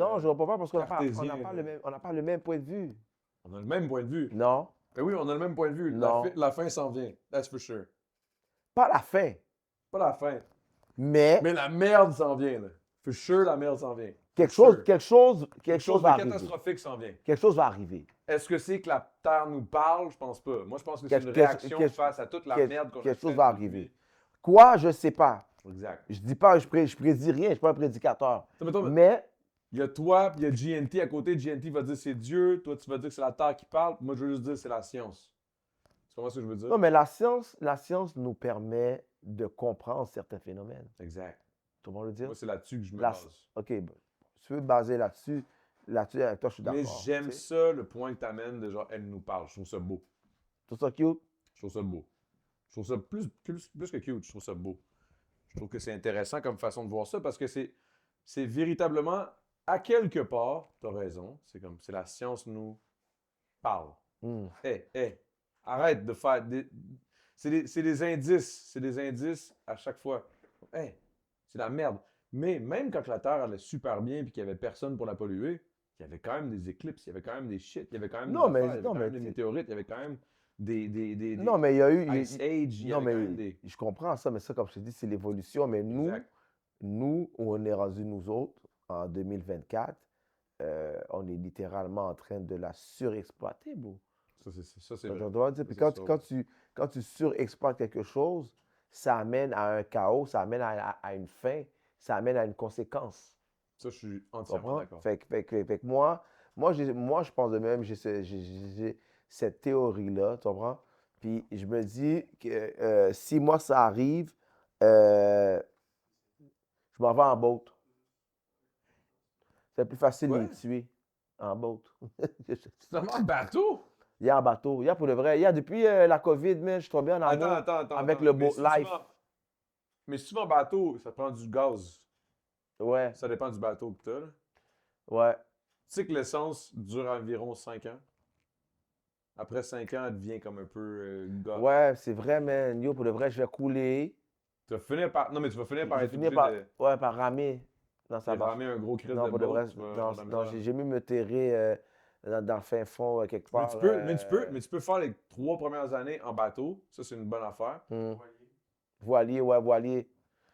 Non, je ne vois pas parce qu'on n'a cartésien. pas le même point de vue. On a le même point de vue. Non, Ben oui, on a le même point de vue. non, La fin s'en vient. That's for sure. pas la fin, Pas la fin. mais Mais la merde s'en vient, là. For sure, la merde s'en vient. For quelque sure. chose Quelque chose de va arriver. catastrophique s'en vient. Quelque chose va arriver. Est-ce que c'est que la Terre nous parle? Je pense pas. Moi, je pense que c'est une Quelque- réaction quelque- face à toute la merde qu'on a Quelque chose faite va depuis. arriver. Quoi, je ne sais pas. Exact. Je dis pas, je prédis rien, je ne suis pas un prédicateur. Mettons, Mais, il y a toi, puis il y a GNT à côté. GNT va dire c'est Dieu. Toi, tu vas dire que c'est la Terre qui parle. Moi, je veux juste dire c'est la science. Tu comprends ce que je veux dire? non, mais la science nous permet de comprendre certains phénomènes. Exact. Tu comprends le dire? Moi, c'est là-dessus que je me La- base. OK, ben, si tu veux te baser là-dessus, avec toi, je suis d'accord. Mais j'aime tu sais. ça, le point que tu amènes de genre, elle nous parle. Je trouve ça beau. Tout ça cute? Je trouve ça beau. Je trouve ça plus que cute. Je trouve ça beau. Je trouve que c'est intéressant comme façon de voir ça parce que c'est véritablement, à quelque part, tu as raison, c'est la science nous parle. Hmm. Hé, arrête de faire c'est des indices. C'est des indices à chaque fois. Hey, c'est la merde. Mais même quand la Terre allait super bien et qu'il n'y avait personne pour la polluer, il y avait quand même des éclipses, il y avait quand même des shit, il y avait quand même Non, des mais- affaires, il y avait non, quand mais même des tu- météorites, il y avait quand même des Non, mais il y a eu. Ice Age, il y Non, avait quand mais même des... je comprends ça, mais ça, comme je te dis, c'est l'évolution. Mais Exact. nous, où on est rendu, nous autres, en 2024, on est littéralement en train de la surexploiter, bro. Ça, c'est Je vrai. dois dire, Ça, puis c'est sûr. quand tu surexploites quelque chose, ça amène à un chaos, ça amène à une fin, ça amène à une conséquence. Ça, je suis Tu entièrement comprends? d'accord. Fait que moi, je pense de même, j'ai cette théorie-là, tu comprends? Puis je me dis que si moi ça arrive, euh, je m'en vais en boat. C'est plus facile de Quoi? les tuer en boat. C'est vraiment un bateau? Il y a en bateau. Il y a pour le vrai. Il y a depuis la COVID, mais je suis tombé en amour Attends. avec le boat life. Mais si tu vas en bateau, ça prend du gaz. Ouais, Ça dépend du bateau que tu as. Tu ouais. sais que l'essence dure environ 5 ans. Après 5 ans, elle devient comme un peu gaz. Ouais, c'est vrai, man. Yo, pour le vrai, je vais couler. Tu vas finir par... Non, mais tu vas finir par Je être finis obligé par, de ouais, par ramer. Non, ça marche. ramer un gros crise Non, de pour de boat. vrai, Tu vas non, avoir de la non, misère. j'ai mieux me terrer dans le fin fond, quelque Mais part. tu peux faire les 3 premières années en bateau. Ça, c'est une bonne affaire. Voilier, ouais, voilier.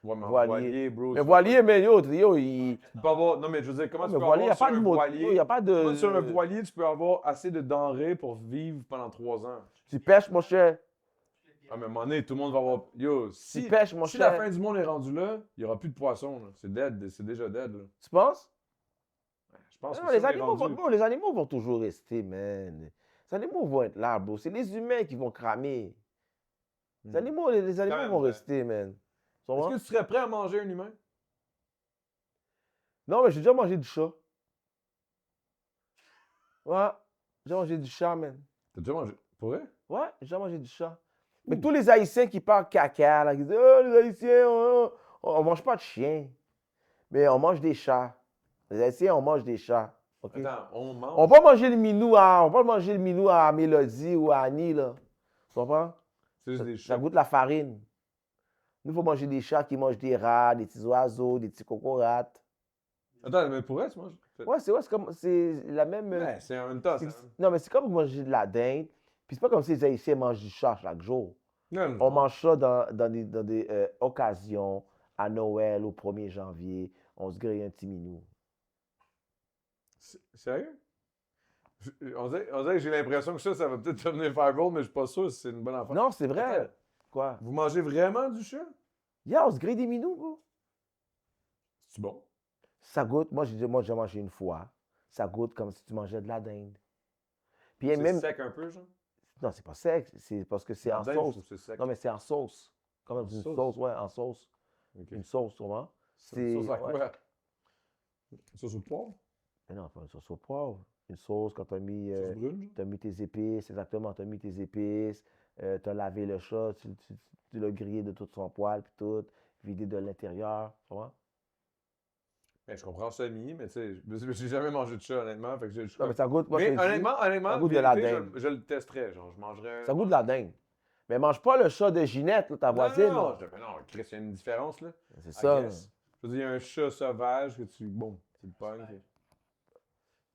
Ouais, mais en Voilier. voilier, bro. Mais tu vas voilier, mais yo, il. Tu peux avoir... Non, mais je veux dire, comment Non, tu mais peux voilier, il n'y avoir a sur pas de un moto. voilier... Il n'y a pas de. Comment sur un voilier, tu peux avoir assez de denrées pour vivre pendant 3 ans? Tu pêches, mon cher. Ah, mais à un moment donné, tout le monde va avoir... Yo, Tu si pêches, mon la cher. fin du monde est rendue là, il n'y aura plus de poissons. Là. C'est dead, c'est déjà dead. Là. Tu penses? Je pense Non, que les si on est animaux, rendu... les animaux vont toujours rester, man. Les animaux vont être là, bro. C'est les humains qui vont cramer. Les animaux, les animaux même vont vrai. rester, man. Tu Est-ce comprends? que tu serais prêt à manger un humain? Non, mais j'ai déjà mangé du chat. Ouais, j'ai déjà mangé du chat, man. T'as déjà mangé? Pour vrai? Ouais, j'ai déjà mangé du chat. Mais Ouh. tous les Haïtiens qui parlent caca, là, qui disent oh, les Haïtiens, on mange pas de chiens, mais on mange des chats. Les Haïtiens, on mange des chats. OK? Attends, on mange? On va manger le minou à Mélodie ou à Annie, là. Tu comprends? C'est juste des Ça chats. goûte la farine. Nous, il faut manger des chats qui mangent des rats, des petits oiseaux, des petits cocorates. Attends, mais pour vrai, tu manges? Ouais, c'est comme, c'est la même. Ouais, c'est un tas, ça. Non, mais c'est comme manger de la dinde. Puis c'est pas comme si les Haïtiens mangent du chat chaque jour. Non, On mange ça dans des occasions, à Noël, au 1er janvier. On se grille un petit minou. Sérieux? On dirait que j'ai l'impression que ça va peut-être devenir viral, mais je suis pas sûr si c'est une bonne affaire. Non, c'est vrai. Attends, Quoi? vous mangez vraiment du chat? Yeah, on se grille des minous, bro. C'est bon. Ça goûte, moi j'ai mangé une fois. Ça goûte comme si tu mangeais de la dinde. Puis C'est même. sec un peu, genre? Non, c'est pas sec, c'est parce que c'est La en dinde, je sauce. trouve que c'est sec. Non, mais c'est en sauce. Comme En une sauce? sauce, ouais, en sauce. Ok. Une sauce, tu vois. C'est une sauce à ouais. quoi? Une sauce au poivre? Mais non, pas une sauce au poivre. Une sauce quand tu as mis, Sauce brune, genre? t'as mis tes épices, exactement, tu as mis tes épices, tu as lavé le chat, tu l'as grillé de tout son poil, puis tout, vidé de l'intérieur, tu vois. Ben, je comprends semi, mais tu sais, j'ai jamais mangé de chat, honnêtement, fait que j'ai le Non, choix. mais ça goûte, moi, je Mais te dis, honnêtement, ça goûte de la vérité, dinde. je le testerais, genre, je mangerais... Ça goûte de la dinde. Mais mange pas le chat de Ginette, là, ta voisine. Non, là. mais non, Chris, il y a une différence, là. C'est I ça. guess. Je veux dire, il y a un chat sauvage que tu... Bon, tu le pognes.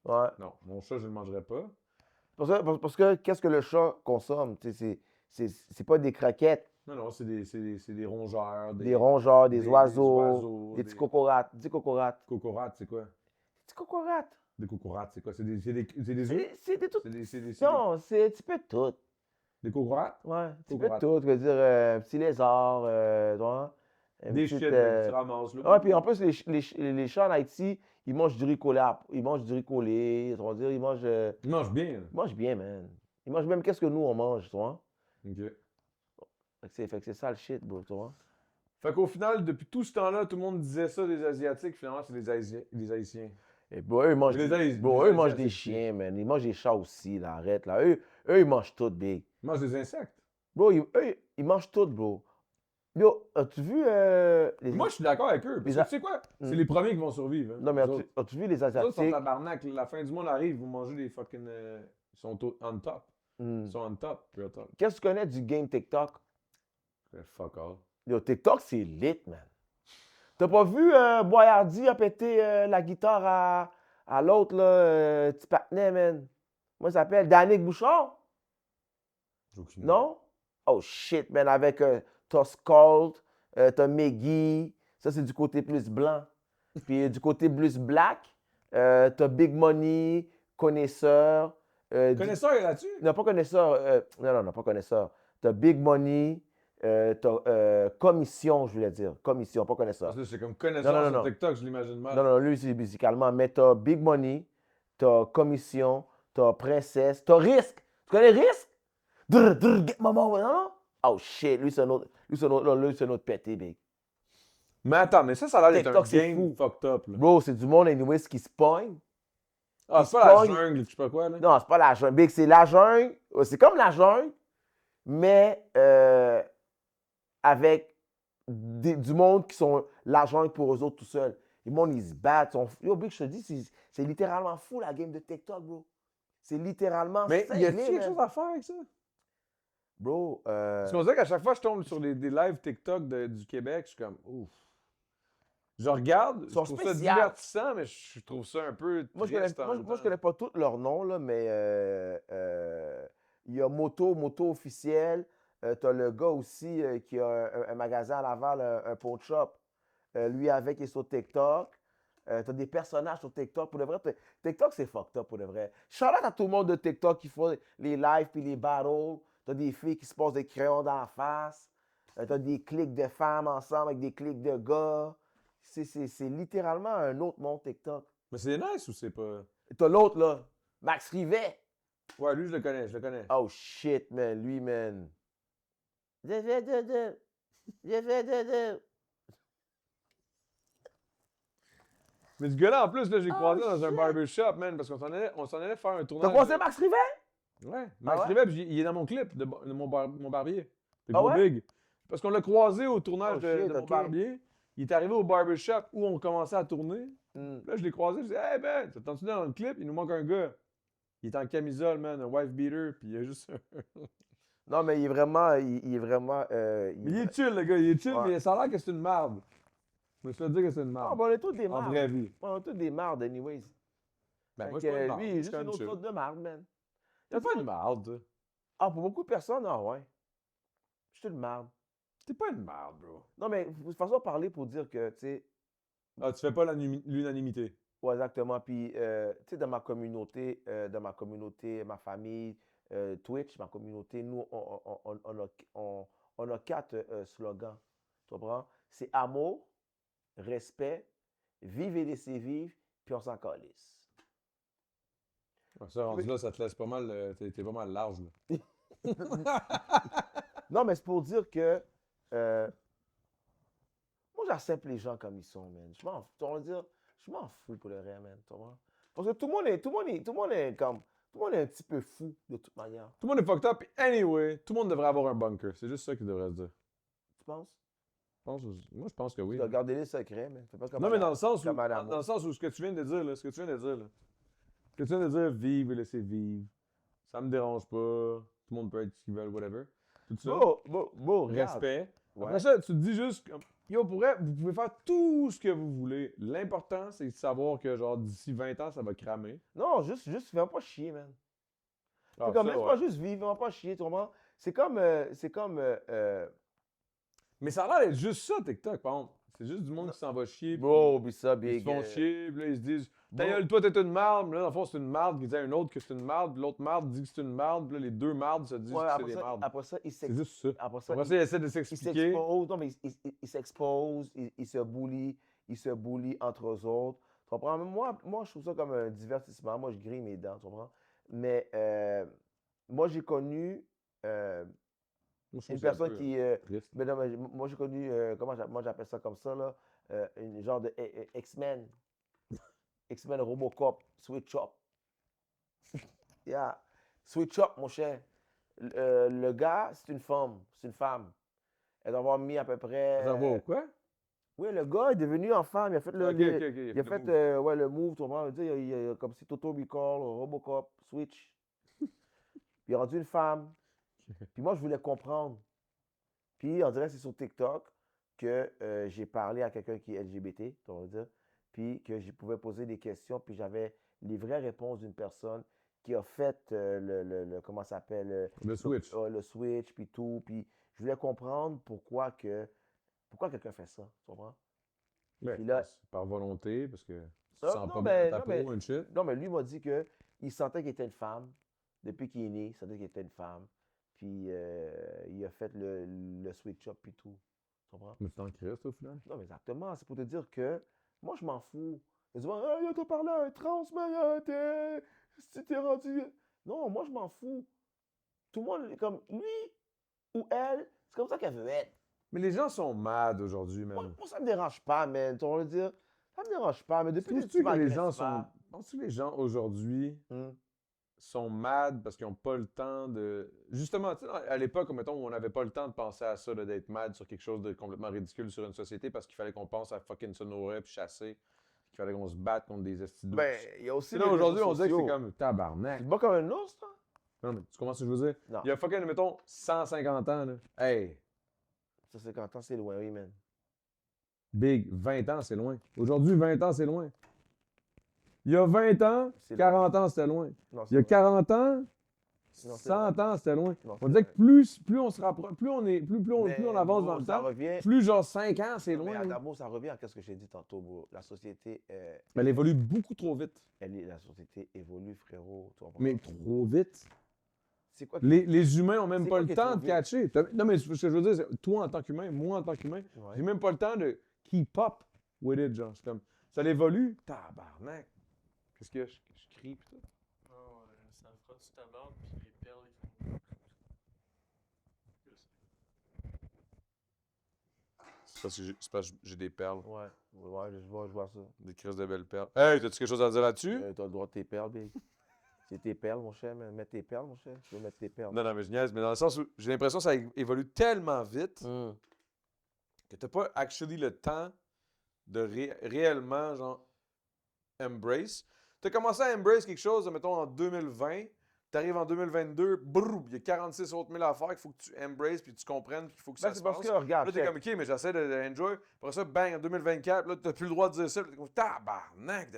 Ouais. Non, mon chat, je ne le mangerai pas. Parce que qu'est-ce que le chat consomme? Tu sais, c'est pas des croquettes, Non, non, c'est des rongeurs, des rongeurs, des des oiseaux, oiseaux, des petits des cocorates. Des cocorates. cocorates, c'est quoi? Petits cocorates. Des cocorates, c'est quoi? C'est des œufs? C'est des tout. C'est Non, c'est un petit peu de tout. des cocorates? Ouais, un petit peu de Cocorates. tout. Je veux dire, un petit lézard, tu vois, une Des petite. shit là, que tu ramasses, là. Ouais, puis en plus, les chats en Haïti, ils mangent du riz collé. Ils mangent du riz collé. On va dire, Ils mangent bien, là. ils mangent bien, man. Ils mangent même qu'est-ce que nous, on mange, tu vois. OK. Fait que c'est ça le shit, bro, tu vois. Fait qu'au final, depuis tout ce temps-là, tout le monde disait ça des Asiatiques. Finalement, c'est des Haïtiens. Et bro, eux, ils mangent, bro, Les eux, ils mangent des Asiatiques, c'est- chiens, man. Ils mangent des chats aussi, là. Arrête, là. Eux, ils mangent tout, big. Ils mangent des insectes. Bro, ils mangent tout, bro. Yo, as-tu vu Moi, je suis d'accord avec eux. Parce que tu sais quoi? C'est Hmm. les premiers qui vont survivre. Hein. Non, mais Eux autres. as-tu vu les Les autres sont Asiatiques? tabarnak. La fin du monde arrive, vous mangez des fucking. Ils sont on top. Hmm. Ils sont on top. Real talk. Qu'est-ce que tu connais du game TikTok? Fuck all. Yo, TikTok, c'est lit, man. T'as pas vu Boyardi a pété la guitare à l'autre, là, petit patinet, man? Comment il s'appelle? Danick Bouchard? J'ai aucune idée. Non? Oh shit, man, avec t'as Skull, t'as Meggy, ça c'est du côté plus blanc. Puis du côté plus black, t'as Big Money, Connaisseur. Connaisseur est là-dessus? Non, pas Connaisseur, non, pas Connaisseur. T'as Big Money, t'as Commission, je voulais dire. Commission, pas Connaisseur. Parce que c'est comme connaisseur Non, sur non. TikTok, je l'imagine mal. Non, lui c'est musicalement, mais t'as Big Money, t'as Commission, t'as Princesse, t'as Risque. Tu connais Risque? Drr, drr, get my mom, non? Oh shit, lui c'est un autre, lui c'est un autre pété, big. Mais attends, mais ça a l'air d'être un TikTok, c'est game fou. fucked up. Là. Bro, c'est du monde, anyways, qui se pogne. Ah, Qui c'est se pas la pogne. jungle, je sais pas quoi. Là. Non, c'est pas la jungle. Big, c'est la jungle. C'est comme la jungle, mais avec du monde qui sont la jungle pour eux autres tout seuls. Le monde, ils se battent. Yo, Big, je te dis, c'est littéralement fou la game de TikTok, bro. C'est littéralement Mais y a-t-il cinglé, quelque man. chose à faire avec ça? Bro, Parce qu'on dirait qu'à chaque fois que je tombe sur des lives TikTok du Québec, je suis comme ouf. Je regarde, je sont trouve ça spéciales. divertissant, mais je trouve ça un peu Moi, triste en même je temps. connais pas tous leurs noms, là, mais il y a Moto officiel. Tu as le gars aussi qui a un magasin à Laval, un pawn shop. Lui avec, il est sur TikTok. Tu as des personnages sur TikTok. Pour de vrai, TikTok, c'est fucked up pour de vrai. Shout out à tout le monde de TikTok qui font les lives puis les battles. Tu as des filles qui se posent des crayons dans la face. Tu as des clics de femmes ensemble avec des clics de gars. C'est littéralement un autre monde TikTok. Mais c'est nice ou c'est pas. T'as l'autre, là, Max Rivet. Ouais, lui, je le connais, je le connais. Oh shit, man, lui, man. Je vais de. Je vais de. Mais ce gars-là, en plus, là, j'ai Oh, croisé dans un shit. barbershop, man, parce qu'on s'en allait faire un T'as tournage. croisé Max Rivet? Ouais, Max ouais? Rivet, puis il est dans mon clip de mon barbier. Le Ah gros ouais? big. Parce qu'on l'a croisé au tournage Oh, de shit, mon ok. barbier. Il est arrivé au barbershop où on commençait à tourner. Hmm. Là, je l'ai croisé, je dis hey man, t'attends-tu dans le clip? Il nous manque un gars. Il est en camisole, man, un wife beater, puis il y a juste. Non, mais il est vraiment. Il est vraiment. Mais il est chill, le gars, il est chill, Ouais. mais ça a l'air que c'est une marde. Je me suis fait dire que c'est une Ah, marde. bon, on est tous des En mardes. vraie vie. On est tous des mardes, anyways. Ben, Fait moi, que, je suis pas une marde. lui, il est Je suis juste quand une même autre chill. sorte de marde, man. T'es pas une marde, toi. Ah, pour beaucoup de personnes, ah ouais. Je suis une marde. T'es pas une marde, bro. Non, mais de toute façon, parler pour dire que, tu sais, Ah, tu fais pas l'unanimité. ouais, exactement. Puis, tu sais, dans ma communauté, ma famille, Twitch, ma communauté, nous, on a 4 slogans. Tu comprends? C'est amour, respect, vivre et laisser vivre, puis on s'en calisse. Ça, rendu là, ça te laisse pas mal. T'es pas mal large, là. Non, mais c'est pour dire que moi, j'accepte les gens comme ils sont, man. Je m'en fous. On va dire, je m'en fous pour le reste, man. Tu comprends? Parce que tout le monde est comme, tout le monde est un petit peu fou de toute manière. Tout le monde est fucked up. Puis anyway, tout le monde devrait avoir un bunker. C'est juste ça qu'il devrait se dire. Tu penses? Moi, je pense que oui. Tu dois garder les secrets, mais fais pas comme Non, mais dans le sens où, comme Adamo. dans le sens où ce que tu viens de dire, là, ce que tu viens de dire, vivre et laisser vivre. Ça me dérange pas. Tout le monde peut être ce qu'il veut, whatever. Tout ça. Bon, regarde. Respect. Ouais. Après ça, tu te dis juste, comme, Yo, pour vrai, vous pouvez faire tout ce que vous voulez. L'important, c'est de savoir que, genre, d'ici 20 ans, ça va cramer. Non, juste, fais pas chier, man. C'est Ah, comme, ça, laisse-moi ouais. juste vivre, fais pas chier, tu comprends? C'est comme, Mais ça a l'air d'être juste ça, TikTok, par contre. C'est juste du monde non. qui s'en va chier, Bro, puis oublie ça, ils se big. font chier, puis là, ils se disent Ta Bro, gueule, toi, t'es une marde. Mais là, dans le fond, c'est une marde qui dit à un autre que c'est une marde, puis l'autre marde dit que c'est une marde, puis là, les deux mardes se disent ouais, que c'est des mardes. après ça, C'est juste ça. après ça, Après ça, ils essaient de il s'expliquer. s'expose, non, mais il s'expose, il se bully entre eux autres. Tu comprends? Mais moi, je trouve ça comme un divertissement. Moi, je grille mes dents, tu comprends? Mais moi, j'ai connu Moi, je trouve une que c'est un personne peu qui. triste. Mais non, mais moi, j'ai connu, moi, j'appelle ça comme ça, là, une genre de X-Men. X-Men Robocop, Switch Up. Yeah. Switch Up, mon cher. Le gars, c'est une femme. C'est une femme. Elle doit avoir mis à peu Attends, wow, près. quoi? Oui, le gars est devenu en femme. Il a fait Ok, ok, ok, il a il a fait le fait move. ouais, le move, tu comprends? Tu sais, comme si Toto Recall, Robocop, Switch. Puis il a rendu une femme. Puis moi, je voulais comprendre. Puis on dirait que c'est sur TikTok que j'ai parlé à quelqu'un qui est LGBT, on va dire. Puis que je pouvais poser des questions. Puis j'avais les vraies réponses d'une personne qui a fait comment ça s'appelle? Le Switch. Le switch, puis tout. Puis je voulais comprendre pourquoi quelqu'un fait ça, tu comprends? Ouais, Puis je là, pense que c'est par volonté, parce que tu te sens non, pas bien dans mais, ta peau, une shit. non, mais lui m'a dit qu'il sentait qu'il était une femme. Depuis qu'il est né, il sentait qu'il était une femme. Puis il a fait le switch up, puis tout. Tu comprends? Mais tu t'en crisses, au final. Non, mais exactement. C'est pour te dire que moi, je m'en fous. Il dit, ah, t'as parlé à un trans, mais si t'es rendu. Non, moi, je m'en fous. Tout le monde, comme lui ou elle, c'est comme ça qu'elle veut être. Mais les gens sont mad aujourd'hui, Moi, man. moi, ça me dérange pas, man. Tu vas dire, ça me dérange pas, mais depuis que tu Trouves-tu que les gens m'agresses sont. pas. Penses-tu que les gens aujourd'hui Hmm. sont mad parce qu'ils n'ont pas le temps de. Justement, tu sais, à l'époque, mettons, où on n'avait pas le temps de penser à ça, là, d'être mad sur quelque chose de complètement ridicule sur une société parce qu'il fallait qu'on pense à fucking se nourrir puis chasser, qu'il fallait qu'on se batte contre des estis Ben, d'ours. il y a aussi Tu sais, là, les réseaux aujourd'hui, on dirait que c'est sociaux. comme tabarnak. Tu te bats comme un ours, toi? Non, mais tu comprends ce que je veux dire? Non. Il y a fucking, mettons, 150 ans, là. Hey, Ça, c'est quand c'est loin, oui, man. big, 20 ans, c'est loin. Aujourd'hui, 20 ans, c'est loin. Il y a 20 ans, C'est 40 ans, c'était loin. Non, Il c'est y a vrai. 40 ans, Non, c'est 100 ans, c'était loin. Non, On c'est dirait que vrai. plus on se rapproche, plus on Mais, avance dans bro, le ça temps, revient. plus genre 5 ans, c'est Non, mais loin, là. Adamo, ça revient à ce que j'ai dit tantôt, bro. La société, Elle évolue beaucoup trop vite. la société évolue, frérot. Tu comprends? Mais trop vite. C'est quoi qui. Les humains ont même C'est pas quoi le qui est temps trop de vite? catcher. Non, mais ce que je veux dire, c'est toi en tant qu'humain, moi en tant qu'humain, Ouais. j'ai même pas le temps de keep up with it, genre. C'est comme, ça évolue. Tabarnak. Qu'est-ce que je crie, pis tout? Non, ça frotte sur ta barbe, puis les perles, ils font. C'est parce que j'ai des perles. Ouais, ouais, je vois ça. Des crises de belles perles. Hey, t'as-tu quelque chose à dire là-dessus? T'as le droit de tes perles, big. C'est tes perles, mon cher. Mets tes perles, mon cher. Tu veux mettre tes perles. Non, non, mais je niaise, mais dans le sens où j'ai l'impression que ça évolue tellement vite Hum. que t'as pas actually le temps de réellement, genre, embrace. T'as commencé à embrace quelque chose, mettons, en 2020. T'arrives en 2022, brrr, il y a 46 autres mille affaires qu'il faut que tu embraces puis tu comprennes puis qu'il faut que Ben, ça c'est se parce passe. que, regarde, Là, t'es check. comme, OK, mais j'essaie de enjoy. Après ça, bang, en 2024, là, t'as plus le droit de dire ça. Puis t'es comme, tabarnak,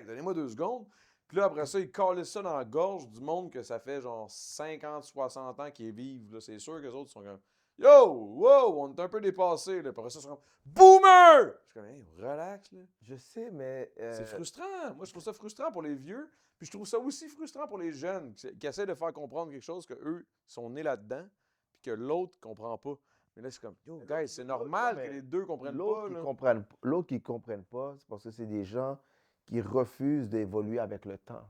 donnez-moi 2 secondes. Puis là, après ça, ils collent ça dans la gorge du monde que ça fait genre 50, 60 ans qu'ils vivent. Là. C'est sûr que les autres sont comme, yo, wow, on est un peu dépassés. Là. Puis après ça, ils sont comme, boomer! Je suis comme, hey, relax, là. Je sais, mais. C'est frustrant. Moi, je trouve ça frustrant pour les vieux. Puis je trouve ça aussi frustrant pour les jeunes qui essaient de faire comprendre quelque chose qu'eux sont nés là-dedans, puis que l'autre ne comprend pas. Mais là, c'est comme, yo, guys, c'est normal que les deux comprennent pas. Là. L'autre qui ne comprennent pas, c'est parce que c'est des gens qui refusent d'évoluer avec le temps.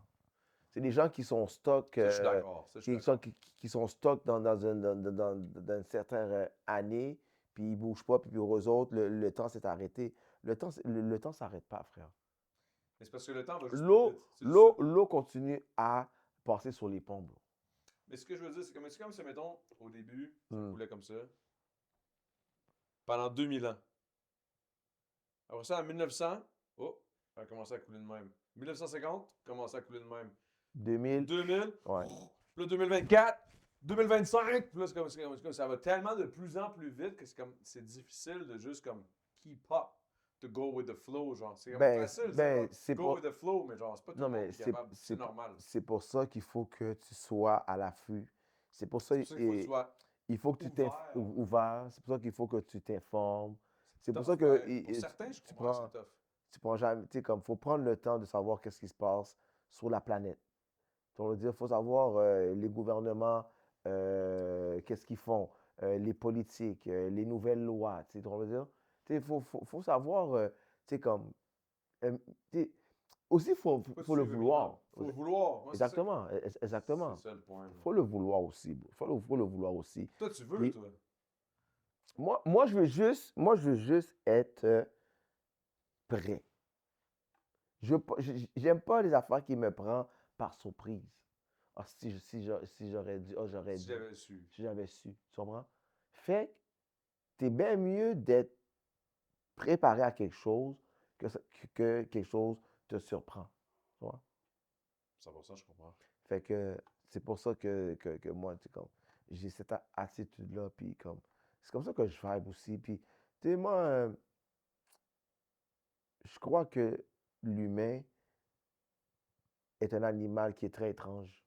C'est des gens qui sont stock, Ça, je suis d'accord. Ça, je suis d'accord. qui sont stock dans une certaine année, puis ils ne bougent pas, puis pour eux autres, le temps s'est arrêté. Le temps ne s'arrête pas, frère. Mais c'est parce que le temps va juste plus vite. C'est juste ça. L'eau continue à passer sur les ponts, bro. Mais ce que je veux dire, c'est comme si, mettons, au début, ça Mm. coulait comme ça, pendant 2000 ans. Après ça, en 1900, oh, ça a commencé à couler de même. 1950, commencé à couler de même. 2000, 2000, ouais. là, 2024, 2025, puis là, ça va tellement de plus en plus vite que c'est difficile de juste comme keep up, to go with the flow, genre. C'est comme facile, c'est go pas. with the flow, mais genre, c'est pas tout Non, le monde mais qui est capable, c'est normal. c'est pour ça qu'il faut que tu sois à l'affût. C'est pour ça, C'est pour ça qu'il faut que tu sois il faut que tu ouvert. ouvert. C'est pour ça qu'il faut que tu t'informes. C'est pour Tough, ça que ouais. Pour certains, je tu comprends que prends, c'est tough. tu prends jamais, tu sais, comme, faut prendre le temps de savoir qu'est-ce qui se passe sur la planète. On veut dire, faut savoir les gouvernements, qu'est-ce qu'ils font, les politiques, les nouvelles lois, tu sais, on veut dire. Tu sais, faut savoir, tu sais, comme, tu sais, aussi, Pas faut le suivre évidemment. vouloir. Faut le vouloir. Moi, Exactement, c'est exactement. ça le point. Faut le vouloir aussi, bro. Faut le vouloir aussi. Toi, tu veux, Puis, toi. moi, je veux juste être prêt. J'aime pas les affaires qui me prennent par surprise. Ah, si j'aurais dû, ah, j'aurais Si dû, j'avais su. si j'avais su. Tu comprends? Fait que t'es bien mieux d'être préparé à quelque chose que quelque chose te surprend. Tu vois? 100%, je comprends. Fait que c'est pour ça que moi, tu sais, comme, j'ai cette attitude-là, puis comme, c'est comme ça que je vibe aussi. Puis, tu sais, moi, je crois que l'humain est un animal qui est très étrange.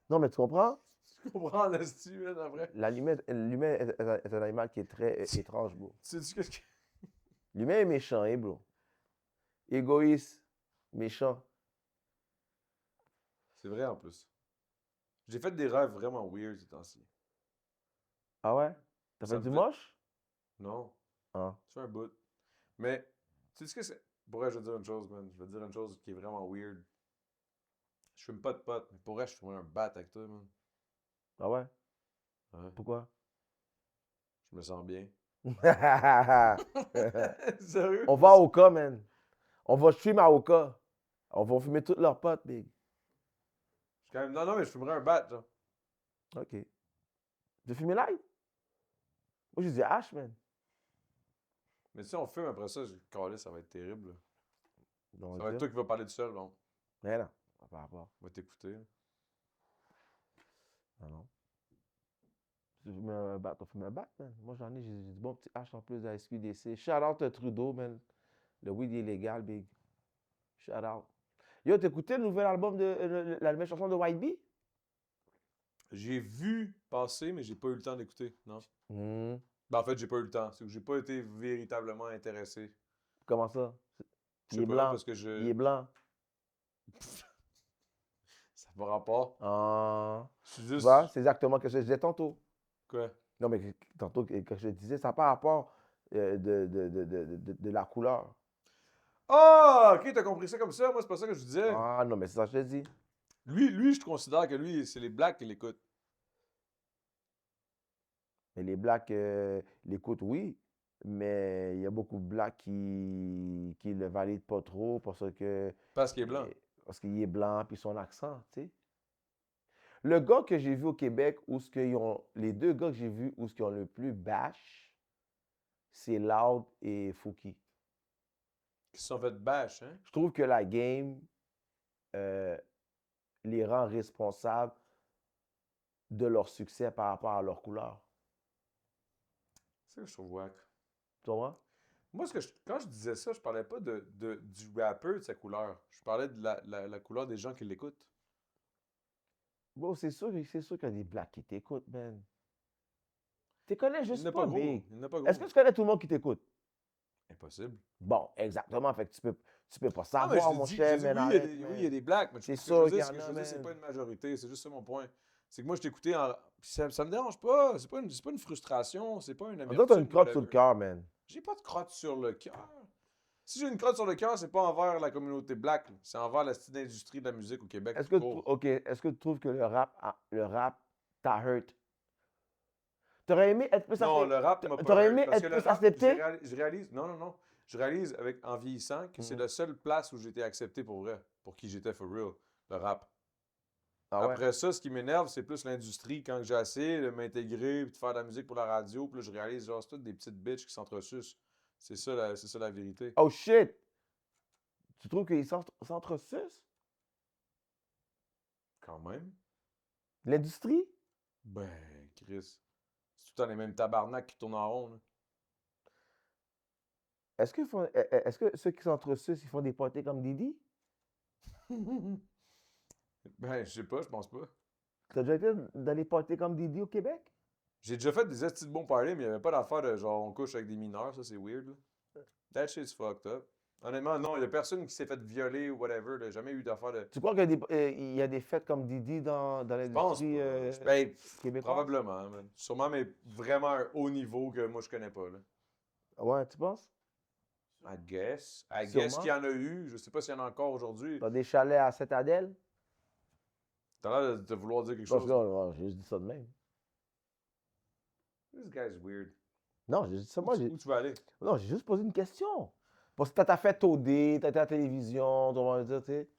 Non, mais tu comprends? Tu comprends, l'esti, man, après? L'humain est un animal qui est très étrange, bro. Tu sais qu'est-ce que. L'humain est méchant, hein, bro. Égoïste, méchant. C'est vrai, en plus. J'ai fait des rêves vraiment weird ces temps-ci. Ah ouais? T'as Ça fait me du fait. moche? Non, Ah. c'est un bout. Mais, tu sais ce que c'est? Pour vrai, je vais dire une chose, man. Je vais dire une chose qui est vraiment weird. Je fume pas de pot, mais pour vrai, je fumerais un bat avec toi, man. Ah ouais? Ouais. Pourquoi? Je me sens bien. On Sérieux? va à Oka, man. On va stream à Oka. On va fumer toutes leurs potes, big. Quand même. Non, non, mais je fumerais un bat, genre. OK. Tu fumes live? Moi, j'ai dit H, man. Mais si on fume après ça, je calais, ça va être terrible, là. On Ça va va être dire. toi qui vas parler tout seul, bon. Mais non, par rapport. On va t'écouter. Non, non. Tu fumes un bat, t'as fumé un bat, man. Moi, j'en ai, j'ai du bon petit H en plus de la SQDC. Shout out Trudeau, man. Le weed est légal, big. Shout out. Yo, t'as écouté le nouvel album de la nouvelle chanson de White Bee? J'ai vu passer, mais j'ai pas eu le temps d'écouter, non? Hmm. Ben, en fait, j'ai pas eu le temps. C'est que j'ai pas été véritablement intéressé. Comment ça? Je Il sais est pas, blanc. parce que Il est je. blanc. Ça va rapport. Ah. Je suis Tu juste. vois, c'est exactement ce que je disais tantôt. Quoi? Non, mais tantôt, que je disais, ça n'a pas rapport de la couleur. Ah, ok, t'as compris ça comme ça? Moi, c'est pas ça que je disais. Ah, non, mais c'est ça que je te dis. Lui, je considère que lui, c'est les blacks qui l'écoutent. Mais les blacks l'écoutent, oui. Mais il y a beaucoup de blacks qui le valident pas trop Parce qu'il est blanc. parce qu'il est blanc puis son accent, tu sais. Le gars que j'ai vu au Québec, les deux gars que j'ai vus où ce qui ont le plus bash, c'est Loud et Fouki. Qui se sont fait bash, hein? Je trouve que la game euh, les rend responsables de leur succès par rapport à leur couleur. C'est ça que je trouve wack. Tu vois? Moi, quand je disais ça, je parlais pas du rapper de sa couleur. Je parlais de la couleur des gens qui l'écoutent. Bro, c'est sûr qu'il y a des blacks qui t'écoutent, man. Tu connais Il juste n'a pas, pas gros. big. Il n'a pas Est-ce gros. que tu connais tout le monde qui t'écoute? Impossible. Bon, exactement. Fait que tu peux pas Non, mais savoir, mon cher, je man. dis, Arrête, oui, man. il y a des blacks, mais C'est ce que je veux sûr qu'il dire, y en a, c'est man. pas une majorité. C'est juste ça mon point. C'est que moi, je t'écoutais en. Puis ça me dérange pas. C'est pas une frustration. C'est pas une On dirait que t'as une amertume. crotte sur le cœur, man. J'ai pas de crotte sur le cœur. Si j'ai une crotte sur le cœur, c'est pas envers la communauté black. C'est envers la style d'industrie de la musique au Québec. Est-ce tout que, court. est-ce que tu trouves que le rap t'a hurt? T'aurais aimé être plus Non, le rap m'a pas T'aurais hurt. aimé Parce que être le plus rap, accepté? je réalise. Non, non, non. Je réalise en vieillissant que c'est Mhm. la seule place où j'ai été accepté pour vrai. Pour qui j'étais for real. Le rap. Ah ouais? Après ça, ce qui m'énerve, c'est plus l'industrie. Quand j'ai essayé de m'intégrer, puis de faire de la musique pour la radio, puis là, je réalise, genre, c'est toutes des petites bitches qui s'entresucent. C'est ça la vérité. Oh shit! Tu trouves qu'ils s'entresucent? Quand même. L'industrie? Ben, Chris. C'est tout le temps les mêmes tabarnak qui tournent en rond, là. Est-ce que ceux qui s'entresucent, ils font des parties comme Didi? Ben, je sais pas, je pense pas. T'as déjà été dans les parties comme Didi au Québec? J'ai déjà fait des estis de bons parties, mais il y avait pas d'affaire de genre on couche avec des mineurs, ça c'est weird, là. That shit's fucked up. Honnêtement, non, il y a personne qui s'est fait violer ou whatever, là. Jamais eu d'affaire de. Tu crois qu'il y a des fêtes comme Didi dans Je pense l'industrie pas. Ben, québécoise? probablement, man. Sûrement, mais vraiment un haut niveau que moi je connais pas, là. Ouais, tu penses? I guess. I guess Sûrement. qu'il y en a eu. Je sais pas s'il y en a encore aujourd'hui. Dans des chalets à Sainte-Adèle? T'as l'air de vouloir dire quelque Parce chose. que non, j'ai juste dit ça de même. This guy's weird. Non, j'ai dit ça. Moi, Où tu vas aller? non, j'ai juste posé une question. Parce que t'as ta fête OD, t'as été à la télévision, on va dire, tu sais.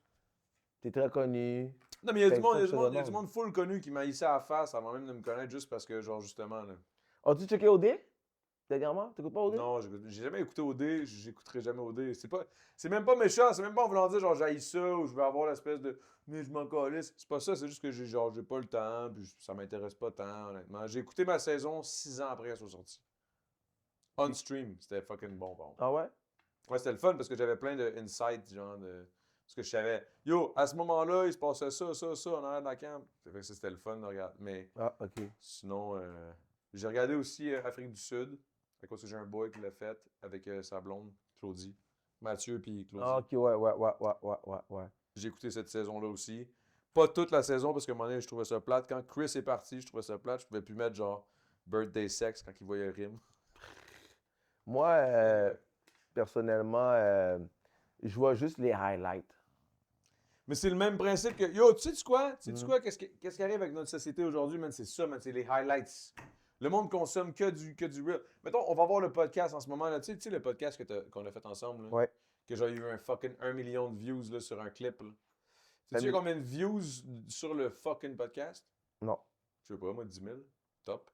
T'es très connu. Non, mais il y a Fait du que monde, ça, il y a je du te monde, il y a du demande. monde full connu qui m'a hissé à la face avant même de me connaître juste parce que, genre, justement, là. As-tu checké OD? Dernièrement? T'écoutes pas OD? Non, j'ai jamais écouté OD, j'écouterai jamais OD. C'est même pas méchant, c'est même pas en voulant dire genre j'haïs ça ou je veux avoir l'espèce de mais je m'en calisse. C'est pas ça, c'est juste que j'ai pas le temps, puis ça m'intéresse pas tant, honnêtement. J'ai écouté ma saison 6 ans après qu'elle soit sortie. On stream, c'était fucking bon, bon. Ah ouais? Ouais, c'était le fun parce que j'avais plein de insights, genre de. Parce que je savais, yo, à ce moment-là, il se passait ça en arrière de la cam. Fait que c'était le fun de regarder. Mais Ah, ok. sinon, j'ai regardé aussi Afrique du Sud. À cause que j'ai un boy qui l'a fait avec sa blonde, Claudie. Mathieu puis Claudie. Ah, ok, ouais. J'ai écouté cette saison-là aussi. Pas toute la saison parce qu'à un moment donné, je trouvais ça plate. Quand Chris est parti, je trouvais ça plate. Je pouvais plus mettre genre Birthday Sex quand il voyait Rim. Moi, personnellement, je vois juste les highlights. Mais c'est le même principe que. Yo, tu sais quoi? Tu sais Mhm. quoi? Qu'est-ce qui arrive avec notre société aujourd'hui, man? C'est ça, man. C'est les highlights. Le monde consomme que du real. Mettons, on va voir le podcast en ce moment. Là. Tu sais le podcast qu'on a fait ensemble? Là? Ouais. Que j'ai eu un fucking 1 million de views là, sur un clip. Là. Sais-tu Mais- combien de views sur le fucking podcast? Non. Je sais pas, moi, 10 000. Top.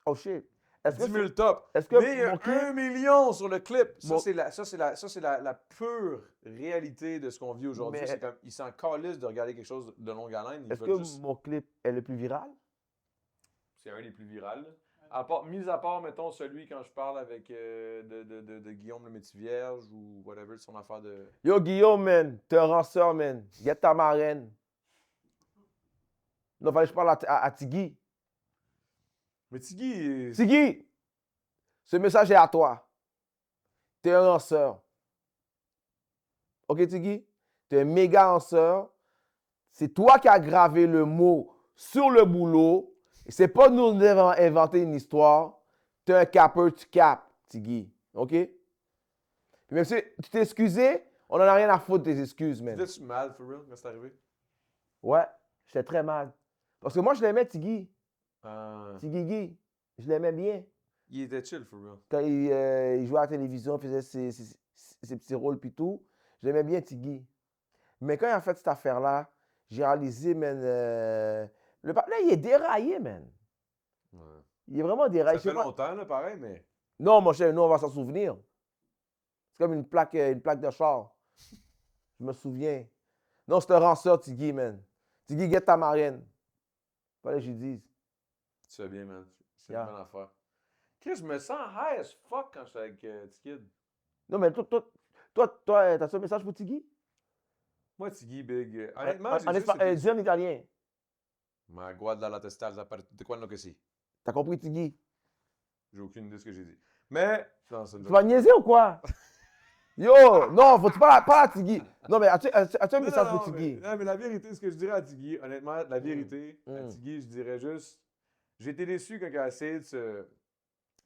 Oh shit. Est-ce 10 que 000 top. est-ce que Mais il y a mon clip- 1 million sur le clip. Ça, Mon- c'est la pure réalité de ce qu'on vit aujourd'hui. Mais- C'est comme, ils s'en calissent de regarder quelque chose de longue haleine. Ils est-ce veulent que juste... mon clip est le plus viral? C'est un des plus virales. Mis à part, mettons, celui quand je parle avec de Guillaume le Métis-Vierge ou whatever, son affaire de... Yo, Guillaume, man, t'es un ranceur, man. Get ta marraine. Non, fallait que je parle à Tiggy. Mais Tiggy, Tiggy, ce message est à toi. T'es un lanceur. OK, Tiggy? T'es un méga lanceur. C'est toi qui as gravé le mot sur le boulot. Et c'est pas nous qui avons inventé une histoire. T'es un capeur, tu capes, Tiggy. OK? Puis même si tu t'es excusé, on n'en a rien à foutre de tes excuses, man. t'étais-tu mal, for real, quand c'est arrivé? Ouais, j'étais très mal. Parce que moi, je l'aimais, Tiggy. Euh, Tiggy. Je l'aimais bien. il était chill, for real. Quand il jouait à la télévision, il faisait ses petits rôles puis tout, j'aimais bien Tiggy. Mais quand il a fait cette affaire-là, j'ai réalisé, man, le là, il est déraillé, man. Ouais. Il est vraiment déraillé. Ça Je sais fait pas- longtemps, là, pareil, mais... Non, mon cher, nous, on va s'en souvenir. C'est comme une plaque de char. Je me souviens. Non, c'est un ranceur, Tiggy, man. Tiggy, get ta marraine. Fallait que je lui dise. Tu fais bien, man. C'est Yeah. une bonne affaire. Chris, je me sens high as fuck quand je suis avec T-Kid. Non, mais toi, t'as-tu un message pour Tiggy? Moi, Tiggy, big. Honnêtement, En dis en italien. Ma guarda la testata de quando che si. T'as compris, Tiggy? J'ai aucune idée de ce que j'ai dit. Mais. Non, c'est une Tu vas niaiser ou quoi? Yo, non, faut-tu pas à Tiggy. Non, mais as-tu un message pour Tiggy? mais la vérité, ce que je dirais à Tiggy, honnêtement, la vérité, à Mm. Tiggy, je dirais juste. J'ai été déçu quand il a essayé de se.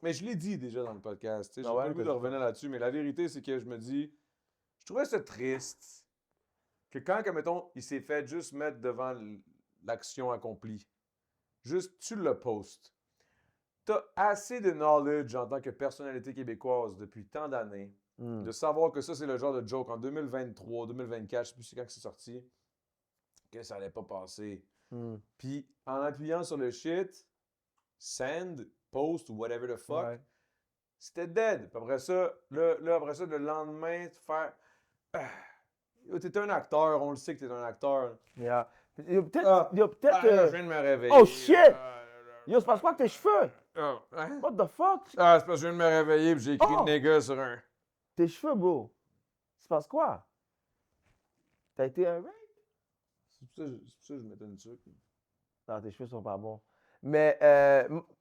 Mais je l'ai dit déjà dans le podcast. Tu sais, j'ai Ah ouais, pas le goût de revenir là-dessus, mais la vérité, c'est que je me dis. Je trouvais ça triste que quand, comme mettons, il s'est fait juste mettre devant l'action accomplie, juste tu le postes. T'as assez de knowledge en tant que personnalité québécoise depuis tant d'années de savoir que ça, c'est le genre de joke en 2023, 2024, je sais plus c'est quand c'est sorti, que ça allait pas passer. Mm. Puis en appuyant sur le shit, send, post ou whatever the fuck, Ouais. C'était dead. Puis après ça, après ça, le lendemain, tu faire. Ah, yo, t'es un acteur, on le sait que t'es un acteur. Yeah. Il y a peut-être. Ah, Il y a peut-être là, je viens de me réveiller. Oh shit! Yo, se passe quoi avec tes cheveux? Ah, hein? What the fuck? Ah, c'est parce que je viens de me réveiller et j'ai écrit Oh! nigga sur un. Tes cheveux, bro. Se passe quoi? T'as été un rape? C'est pour ça que je mettais une tuque. Non, tes cheveux sont pas bons. Mais,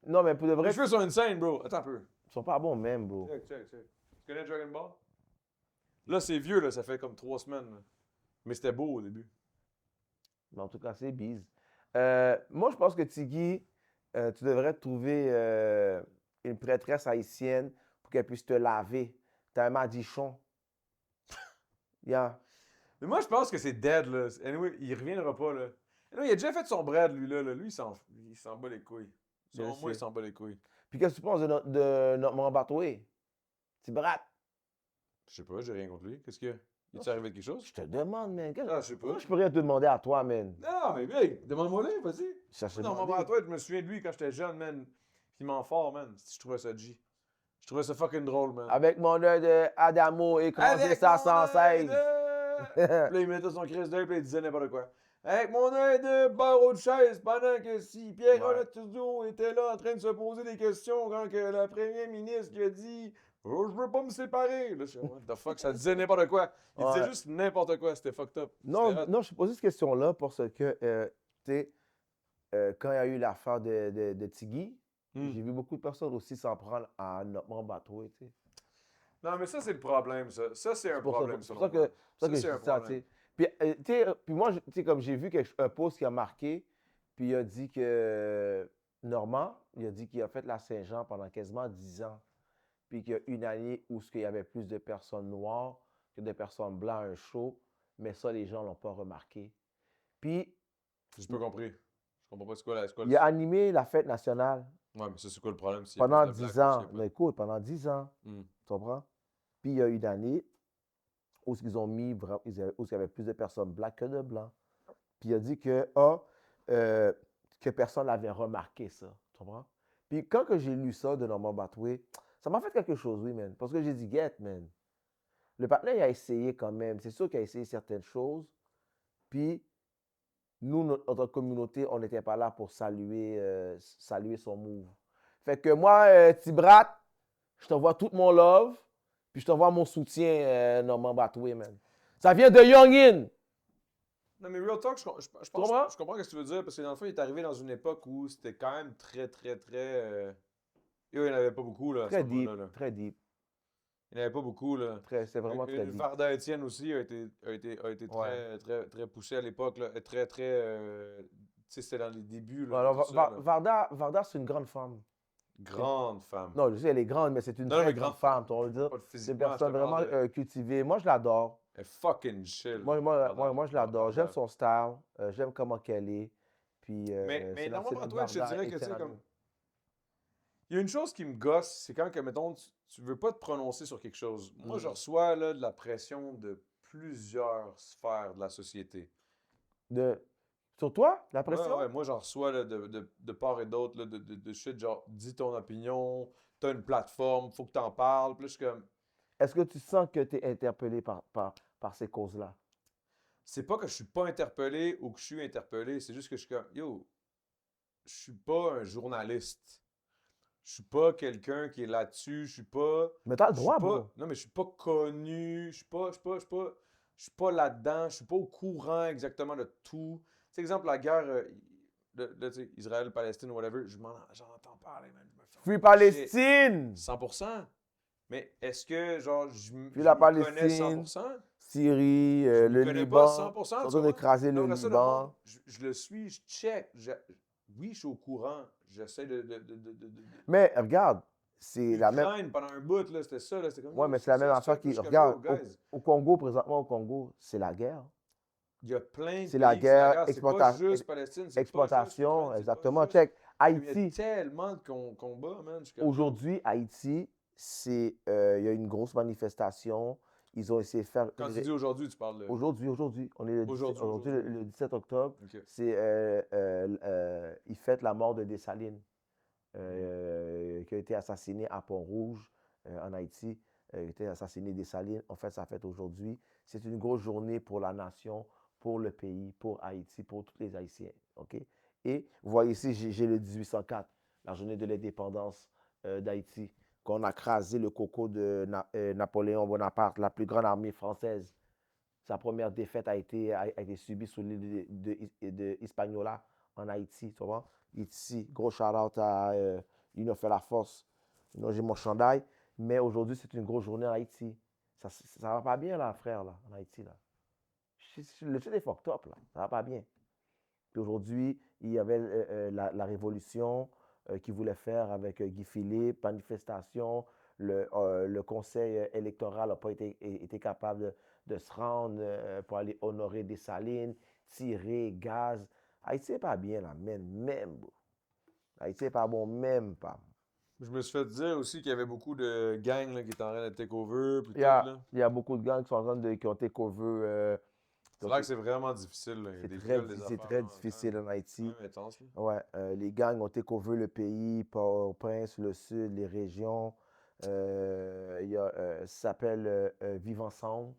non, mais pour de vrai, Les cheveux sont insane, bro. Attends un peu. ils sont pas bons même, bro. Check. Tu connais Dragon Ball? Là, c'est vieux, là. Ça fait comme 3 semaines. Là. Mais c'était beau au début. Mais en tout cas, c'est bise. Moi, je pense que Tiggy, tu devrais trouver une prêtresse haïtienne pour qu'elle puisse te laver. T'as un madichon. Yeah. Mais moi, je pense que c'est dead, là. Anyway, il reviendra pas, là. Anyway, il a déjà fait son bread, lui, là. Lui, il s'en bat les couilles. Je Selon moi, il sais. s'en bat les couilles. Puis qu'est-ce que tu penses de notre mon batoué? Tibrat. Je sais pas, j'ai rien contre lui. Qu'est-ce qu'il y a? Il est arrivé quelque chose? Je te demande, man. Ah, je sais pas. Moi, je peux rien te demander à toi, man. Non, mais hey, demande-moi là, vas-y. Ça se Non, demander. mon toi, je me souviens de lui quand j'étais jeune, man. Piment fort, man. Je trouvais ça G. Je trouvais ça fucking drôle, man. Avec mon œil de Adamo écrasé Avec ça mon 116. Puis là, il mettait son crise d'œil, puis il disait n'importe quoi. Avec mon œil de barreau de chaise, pendant que si Pierre-Roch Trudeau était là en train de se poser des questions quand que la première ministre lui a dit « Oh, je veux pas me séparer ». Là, je suis what the fuck, ça disait n'importe quoi. Il disait Ouais. juste n'importe quoi, c'était fucked up. Non, C'était hot. non, je te pose cette question-là parce que, tu sais, quand il y a eu l'affaire de Tiggy, j'ai vu beaucoup de personnes aussi s'en prendre à notre mon bateau, tu sais. Non, mais ça, c'est le problème, ça. Ça, c'est un problème, C'est pour selon ça que, moi. c'est pour ça que c'est je un dis ça, tu problème. sais. Puis, tu sais, puis moi, tu sais, comme j'ai vu un post qui a marqué, puis il a dit que Normand, il a dit qu'il a fait la Saint-Jean pendant quasiment 10 ans. Puis qu'il y a une année où il y avait plus de personnes noires que de personnes blanches à un show, mais ça, les gens ne l'ont pas remarqué. Puis, J'ai pas compris. Je comprends pas c'est quoi il a animé la fête nationale Ouais, mais ça, c'est quoi le problème s'il y a pendant plus de 10 blacks ou ans. s'il y a Mais pas? écoute, pendant 10 ans, Hmm. tu comprends? Puis il y a une année où ils ont mis, où il y avait plus de personnes blanches que de blancs. Puis il a dit que personne n'avait remarqué ça. Tu comprends? Puis quand que j'ai lu ça de Normand Batoué, ça m'a fait quelque chose, oui, man. Parce que j'ai dit, get, man. Le partenaire, il a essayé quand même. C'est sûr qu'il a essayé certaines choses. Puis nous, notre communauté, on n'était pas là pour saluer son move. Fait que moi, Tibrat, je t'envoie tout mon love, puis je t'envoie mon soutien, Normand Batoué, man. Ça vient de Youngin. Non, mais Real Talk, je comprends? je comprends ce que tu veux dire, parce que dans le fond, il est arrivé dans une époque où c'était quand même très. Yo, il n'y en avait pas beaucoup, là, à ce Très deep, moment-là. Là. très deep. Il n'y en avait pas beaucoup, là. C'est vraiment très deep. Varda Etienne aussi a été Ouais. très poussé à l'époque, là. Tu sais, c'était dans les débuts, là. Alors, de tout ça, là. Varda, c'est une grande femme. Grande femme. Non, je sais, elle est grande, mais c'est une Non, très mais grande grande femme, on va le dire. Pas de C'est une physiquement, personne je te parle vraiment cultivée. Moi, je l'adore. Elle est fucking chill. Moi, je l'adore. J'aime son style. J'aime comment qu'elle est. Puis, Mais c'est la normalement, cellule toi, je te Varda dirais que, tu sais, Etienne comme. Anou. Il y a une chose qui me gosse, c'est quand, que, mettons, tu veux pas te prononcer sur quelque chose. Moi, je reçois là, de la pression de plusieurs sphères de la société. Sur toi, la Ouais, pression? ouais, moi, j'en reçois là, de part et d'autre, là, de shit, genre, dis ton opinion, t'as une plateforme, faut que t'en parles. Puis là, je suis comme, Est-ce que tu sens que tu es interpellé par ces causes-là? c'est pas que je suis pas interpellé ou que je suis interpellé, c'est juste que je suis comme, yo, je suis pas un journaliste. Je suis pas quelqu'un qui est là-dessus, je suis pas. Mais t'as le Je suis droit, pas. bro. Non, mais je suis pas connu, je suis pas là-dedans, je suis pas au courant exactement de tout. Tu sais, exemple, la guerre tu sais, Israël-Palestine, whatever, j'en entends parler, man. Je me fais Free envoyer chier. Palestine! 100%. Mais est-ce que, genre, Free je la m'y connais Palestine, 100%? Syrie, Je m'y le connais pas Liban. 100%, Ils sont en tu train vois? d'écraser Là, le après ça, le monde, Liban. je le suis, je check. Oui, je suis au courant. J'essaie Mais regarde, c'est la même. Ukraine, pendant un bout, là, c'était ça. Là, c'était comme, Ouais, yo, mais c'est la même ça, affaire puis qui. je suis comme, yo, Regarde, guys, au Congo, présentement, au Congo, c'est la guerre. il y a plein de C'est la pays que c'est la guerre, guerre. C'est pas juste Palestine, c'est pas juste exportation, Ukraine, c'est pas exactement. juste. Check. Il y a Haïti, tellement de combats, man. Je suis comme, yo, aujourd'hui, Haïti, il y a une grosse manifestation. Ils ont essayé de faire. quand tu dis aujourd'hui, tu parles de. Aujourd'hui. On est aujourd'hui, le 17 octobre. Ok. Ils fêtent la mort de Dessalines, qui a été assassiné à Pont-Rouge. en Haïti, qui a été assassiné Dessalines. En fait, ça fête aujourd'hui. C'est une grosse journée pour la nation, pour le pays, pour Haïti, pour tous les Haïtiens. OK? Et vous voyez ici, j'ai le 1804, la journée de l'indépendance d'Haïti, qu'on a crasé le coco de Napoléon Bonaparte, la plus grande armée française. Sa première défaite a été subie sur l'île de Hispaniola, en Haïti, tu vois. Ici, gros shout-out à Ils ont fait la force. J'ai mon chandail. Mais aujourd'hui, c'est une grosse journée en Haïti. Ça va pas bien, là, frère, là, en Haïti, là. Le truc est fucked up, là. Ça va pas bien. Puis aujourd'hui, il y avait la révolution qu'ils voulaient faire avec Guy Philippe, manifestation. Le conseil électoral n'a pas été capable de se rendre pour aller honorer Dessalines, tirer, gaz. Haïti n'est pas bien, là, même. Bro. Haïti n'est pas bon, même pas. Je me suis fait dire aussi qu'il y avait beaucoup de gangs là, qui étaient en train de take over, puis Il tout, y a, là. il y a beaucoup de gangs qui sont en train qui ont été cover. C'est là que c'est vraiment difficile, là. Il y a C'est des très, viols, des c'est affaires, très là, difficile en Haïti. quand même intense, là. Ouais, les gangs ont couvert le pays, Port-au-Prince, le sud, les régions. Ça s'appelle Vivre ensemble.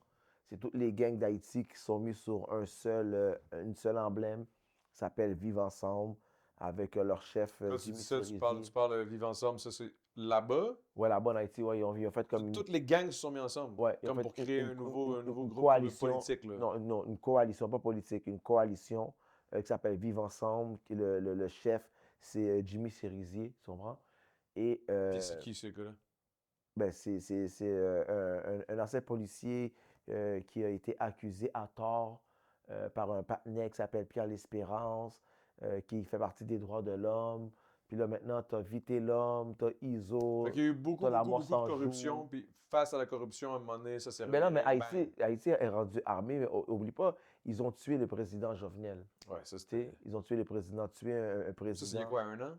C'est toutes les gangs d'Haïti qui sont mis sur une seule emblème. Ça s'appelle Vivre ensemble avec leur chef Là, tu Jimmy dis ça, Cerisier. tu parles de vivre ensemble, ça c'est là-bas. Ouais, là-bas en Haïti, ouais, ils ont fait comme Toutes les gangs se sont mis ensemble. ouais, ils ont Comme fait pour créer un nouveau une groupe coalition. politique, là. Non, non, une coalition, pas politique, une coalition qui s'appelle Vivre ensemble. Qui le chef, c'est Jimmy Cerisier, tu comprends? Et Puis c'est qui, ce gars-là? ben, c'est un ancien policier qui a été accusé à tort par un partenaire qui s'appelle Pierre L'Espérance, qui fait partie des droits de l'homme. Puis là, maintenant, tu as Vité l'homme, tu as Fait ISO, qu'il y a eu tu beaucoup, as la beaucoup, mort beaucoup de sans jour. corruption, puis face à la corruption, à un moment donné, ça s'est Mais non, mais réveillé, bang! Haïti est rendu armé, mais oublie pas, ils ont tué le président Jovenel. Ouais, ça Tu c'était... sais, ils ont tué le président, tué un Ça, c'est il y a président. quoi, un an?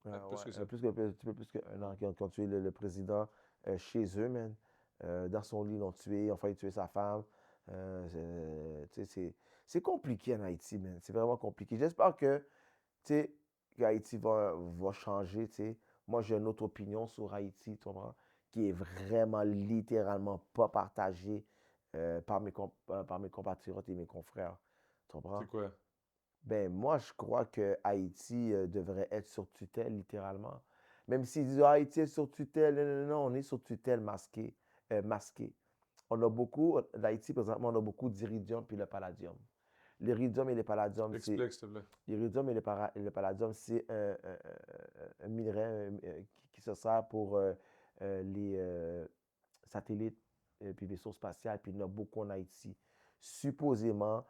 Plus Ouais, que ça. un petit peu plus qu'un an qu'ils ont tué le président chez eux, man. Dans son lit, ils l'ont tué, ils ont failli tuer sa femme. Tu sais, c'est compliqué en Haïti, man. C'est vraiment compliqué. J'espère que, tu sais, qu'Haïti va changer, tu sais. Moi, j'ai une autre opinion sur Haïti, tu comprends, qui est vraiment littéralement pas partagée par mes compatriotes et mes confrères. Tu comprends? C'est quoi? Ben, moi, je crois que Haïti devrait être sur tutelle, littéralement. Même s'ils disent Haïti est sur tutelle, non, non, non, on est sur tutelle masqué. On a beaucoup, d'Haïti, présentement, on a beaucoup d'iridium puis le palladium. L'iridium et le palladium, c'est. Explique, s'il te plaît. L'iridium et le palladium, c'est un minerai qui se sert pour les satellites puis vaisseaux spatials, puis il y en a beaucoup en Haïti. Supposément,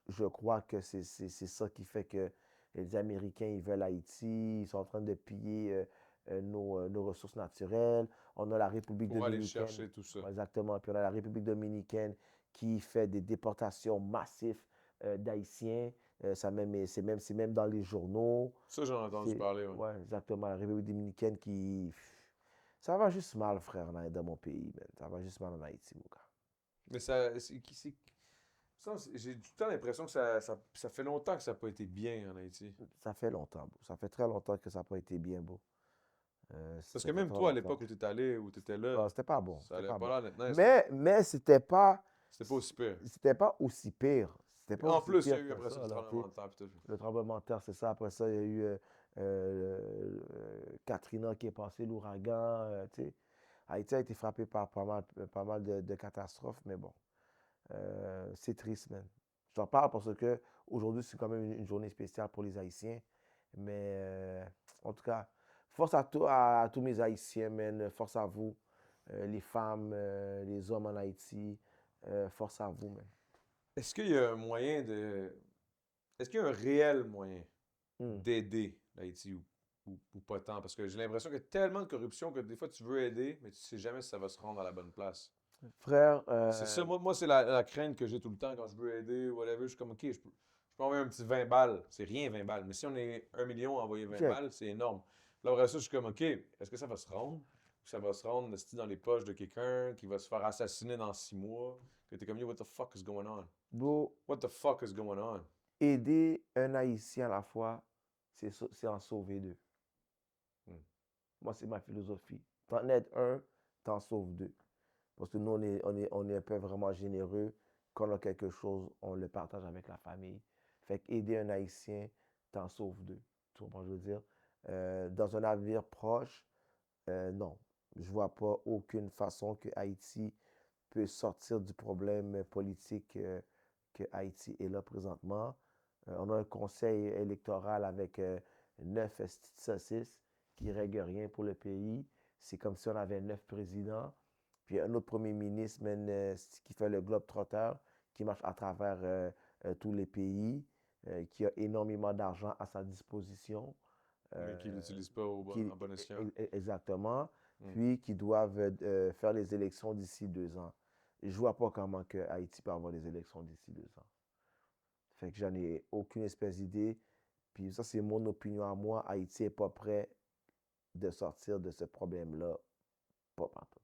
je crois que c'est ça qui fait que les Américains, ils veulent Haïti, ils sont en train de piller nos ressources naturelles. On a la République Pour aller dominicaine. chercher tout ça. Exactement. Puis on a la République dominicaine qui fait des déportations massives d'Haïtiens. C'est même dans les journaux. Ça, j'en ai entendu parler, ouais. Ouais, exactement. La République dominicaine qui. Ça va juste mal, frère, dans mon pays, man. Ça va juste mal en Haïti, mon gars. Mais j'ai tout le temps l'impression que ça fait longtemps que ça n'a pas été bien en Haïti. Ça fait longtemps, bro. Ça fait très longtemps que ça n'a pas été bien, bro. Parce Ça que fait même très toi, à longtemps. l'époque où tu étais allé, où tu étais là, Ah, c'était pas bon. ça C'était allait pas bon. pas l'air d'être nice, là. Mais c'était pas. C'était pas aussi pire. C'était pas aussi pire. C'était pas En aussi plus, il y a pire eu que après ça le là, tremblement tu de terre, pis tout. le tremblement de terre, c'est ça. Après ça, il y a eu Katrina qui est passé, l'ouragan. Tu sais. Haïti a été frappé par pas mal de catastrophes, mais bon, c'est triste, man. Je t'en parle parce que aujourd'hui, c'est quand même une journée spéciale pour les Haïtiens. Mais en tout cas, force à tous mes Haïtiens, man. Force à vous, les femmes, les hommes en Haïti. Force à vous, man. Est-ce qu'il y a un moyen de. Est-ce qu'il y a un réel moyen Hmm. d'aider l'Haïti ou pas tant? Parce que j'ai l'impression qu'il y a tellement de corruption que des fois tu veux aider, mais tu sais jamais si ça va se rendre à la bonne place. Frère, C'est ça, moi c'est la crainte que j'ai tout le temps quand je veux aider ou whatever. Je suis comme, OK, je peux envoyer un petit 20 balles. C'est rien, 20 balles. Mais si on est 1 million à envoyer 20 check. balles, c'est énorme. Là, après ça, je suis comme, OK, est-ce que ça va se rendre? Ou ça va se rendre dans les poches de quelqu'un qui va se faire assassiner dans 6 mois? Que t'es comme, yo, what the fuck is going on? Bro, What the fuck is going on? aider un Haïtien à la fois, c'est en sauver deux. Hmm. Moi, c'est ma philosophie. T'en aides un, t'en sauves deux. Parce que nous, on est un peu vraiment généreux. Quand on a quelque chose, on le partage avec la famille. Fait qu'aider un Haïtien, t'en sauves deux. Tu comprends ce que je veux dire? Dans un avenir proche, non. Je ne vois pas aucune façon que Haïti peut sortir du problème politique que Haïti est là présentement. On a un conseil électoral avec 9 saucisses qui ne règlent rien pour le pays. C'est comme si on avait 9 présidents. Puis un autre premier ministre qui fait le globe-trotteur, qui marche à travers tous les pays, qui a énormément d'argent à sa disposition. Mais qui ne l'utilisent pas en bon escient. Exactement. Mm. Puis qui doivent faire les élections d'ici 2 ans. Je ne vois pas comment que Haïti peut avoir les élections d'ici 2 ans. Fait que j'en ai aucune espèce d'idée. Puis ça, c'est mon opinion à moi. Haïti n'est pas prêt de sortir de ce problème-là. Pas partout.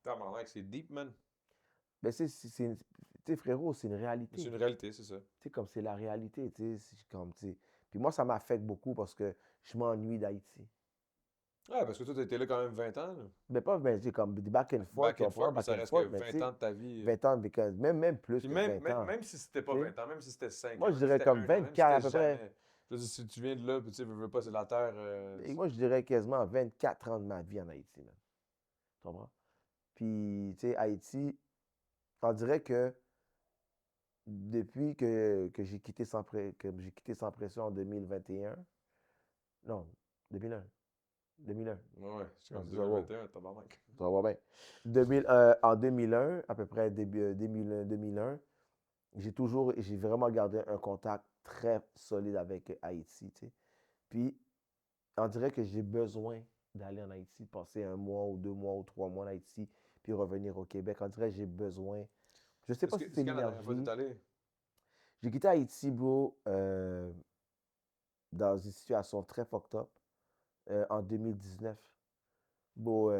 Tabarnak, c'est deep, man. Mais tu sais, frérot, c'est une réalité. C'est une réalité, c'est ça. Tu sais, comme c'est la réalité, tu sais. Comme, tu sais. Puis moi, ça m'affecte beaucoup parce que je m'ennuie d'Haïti. Ouais, parce que toi, t'étais là quand même 20 ans. Là. Mais pas, ben, tu sais, comme back and forth, Back and forth, mais ça reste que mais 20 tu sais, ans de ta vie. 20 ans, même plus Puis que même, 20 ans. même si c'était pas tu sais. 20 ans, même si c'était 5 Moi, ans, je même si dirais c'était comme 1 an, même 24 à si peu c'était près. jamais. Je veux dire, si tu viens de là, puis tu sais, veux pas, c'est la terre. Et moi, je dirais quasiment 24 ans de ma vie en Haïti, man. Tu comprends? Puis, tu sais, Haïti, on dirait que depuis que j'ai quitté sans pression en 2021, non, 2001, 2001, Ouais, c'est non, comme c'est ça, wow, 2021, tabarnak. ça va bien. En 2001, à peu près début 2001, j'ai vraiment gardé un contact très solide avec Haïti, tu sais. Puis, on dirait que j'ai besoin d'aller en Haïti, passer 1 mois ou 2 mois ou 3 mois en Haïti, puis revenir au Québec. On dirait que j'ai besoin. Je sais pas si c'est C'est quand la dernière fois que l'énergie. t'es allé? J'ai quitté Haïti, bro, dans une situation très fucked up en 2019. Bro,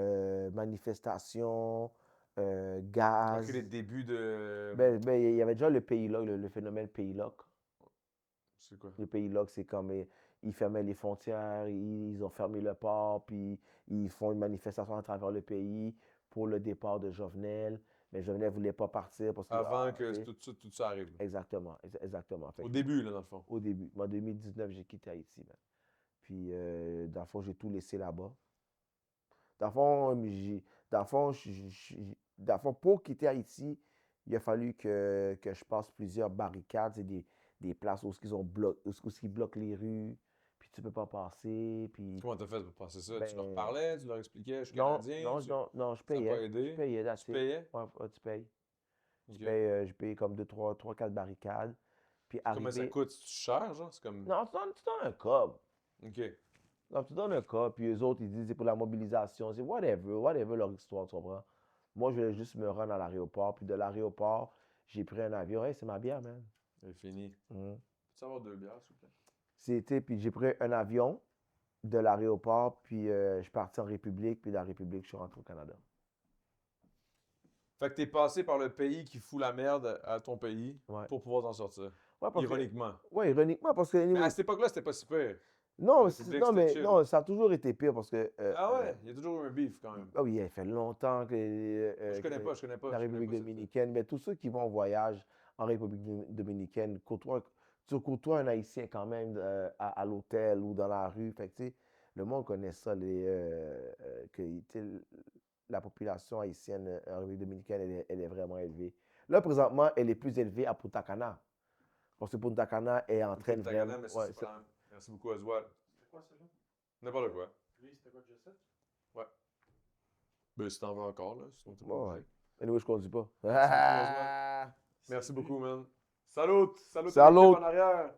manifestation, Ok, les gaz. débuts de. Il y avait déjà le Pays Lock, le phénomène Pays Lock. C'est quoi? Le Pays Lock, c'est comme ils fermaient les frontières, ils ont fermé le port, puis ils font une manifestation à travers le pays pour le départ de Jovenel. Mais Jovenel ne voulait pas partir parce que. Avant que Tu sais, tout ça arrive. Là. exactement, exactement. Fait Au que début, là, dans le fond. au début. Moi, en 2019, j'ai quitté Haïti, man. Puis, dans le fond, j'ai tout laissé là-bas. Dans le fond, dans le fond, dans le fond, pour quitter Haïti, il a fallu que je passe plusieurs barricades, c'est des places où ils bloquent les rues, puis tu peux pas passer, puis Comment t'as fait pour passer ça? Tu leur ben parlais, tu leur expliquais, je suis non, Canadien, non, je ça n'a pas payais. Je aidé. payais, Tu that's it. payais? Ouais, ouais, tu payes. Ok. Je paye comme 2, 3, 4 barricades. Puis Combien ça arriver. coûte? C'est cher, genre? C'est comme. Non, tu donnes un cob. Ok. Non, tu donnes un cas, puis eux autres, ils disent c'est pour la mobilisation. C'est whatever leur histoire, tu comprends? Moi, je voulais juste me rendre à l'aéroport, puis de l'aéroport, j'ai pris un avion. Hey, c'est ma bière, man. C'est fini. Mhm. Peux-tu avoir 2 bières, s'il vous plaît? Puis j'ai pris un avion de l'aéroport, puis je suis parti en République, puis de la République, je suis rentré au Canada. Fait que t'es passé par le pays qui fout la merde à ton pays Ouais. pour pouvoir t'en sortir. Ouais, Ironiquement. Ouais, ironiquement, parce que. Mais à cette époque-là, c'était pas si pire. Non, La République, c'était chill. non, ça a toujours été pire parce que. Ah ouais, il y a toujours eu un beef quand même. Ah oui, il fait longtemps que, Moi, je connais pas, je connais pas. la Je connais République pas cette. dominicaine, mais tous ceux qui vont en voyage en République dominicaine, tu côtoies un Haïtien quand même à l'hôtel ou dans la rue. Fait que, tu sais, le monde connaît ça, tu sais, la population haïtienne en République dominicaine, elle est vraiment élevée. Là, présentement, elle est plus élevée à Punta Cana. Parce que Punta Cana est en train de Punta vraiment. Cana, mais ça, Ouais, c'est pas la même. Merci beaucoup, Oswald. C'était quoi ça là? N'importe quoi. Lui, c'était quoi, Jet Set? Ouais. Ben, si t'en veux encore, là. Sinon, t'es pas ouais. obligé. Anyway, je conduis pas. Merci beaucoup, man. Salut! Salut, Salut! l'équipe en arrière!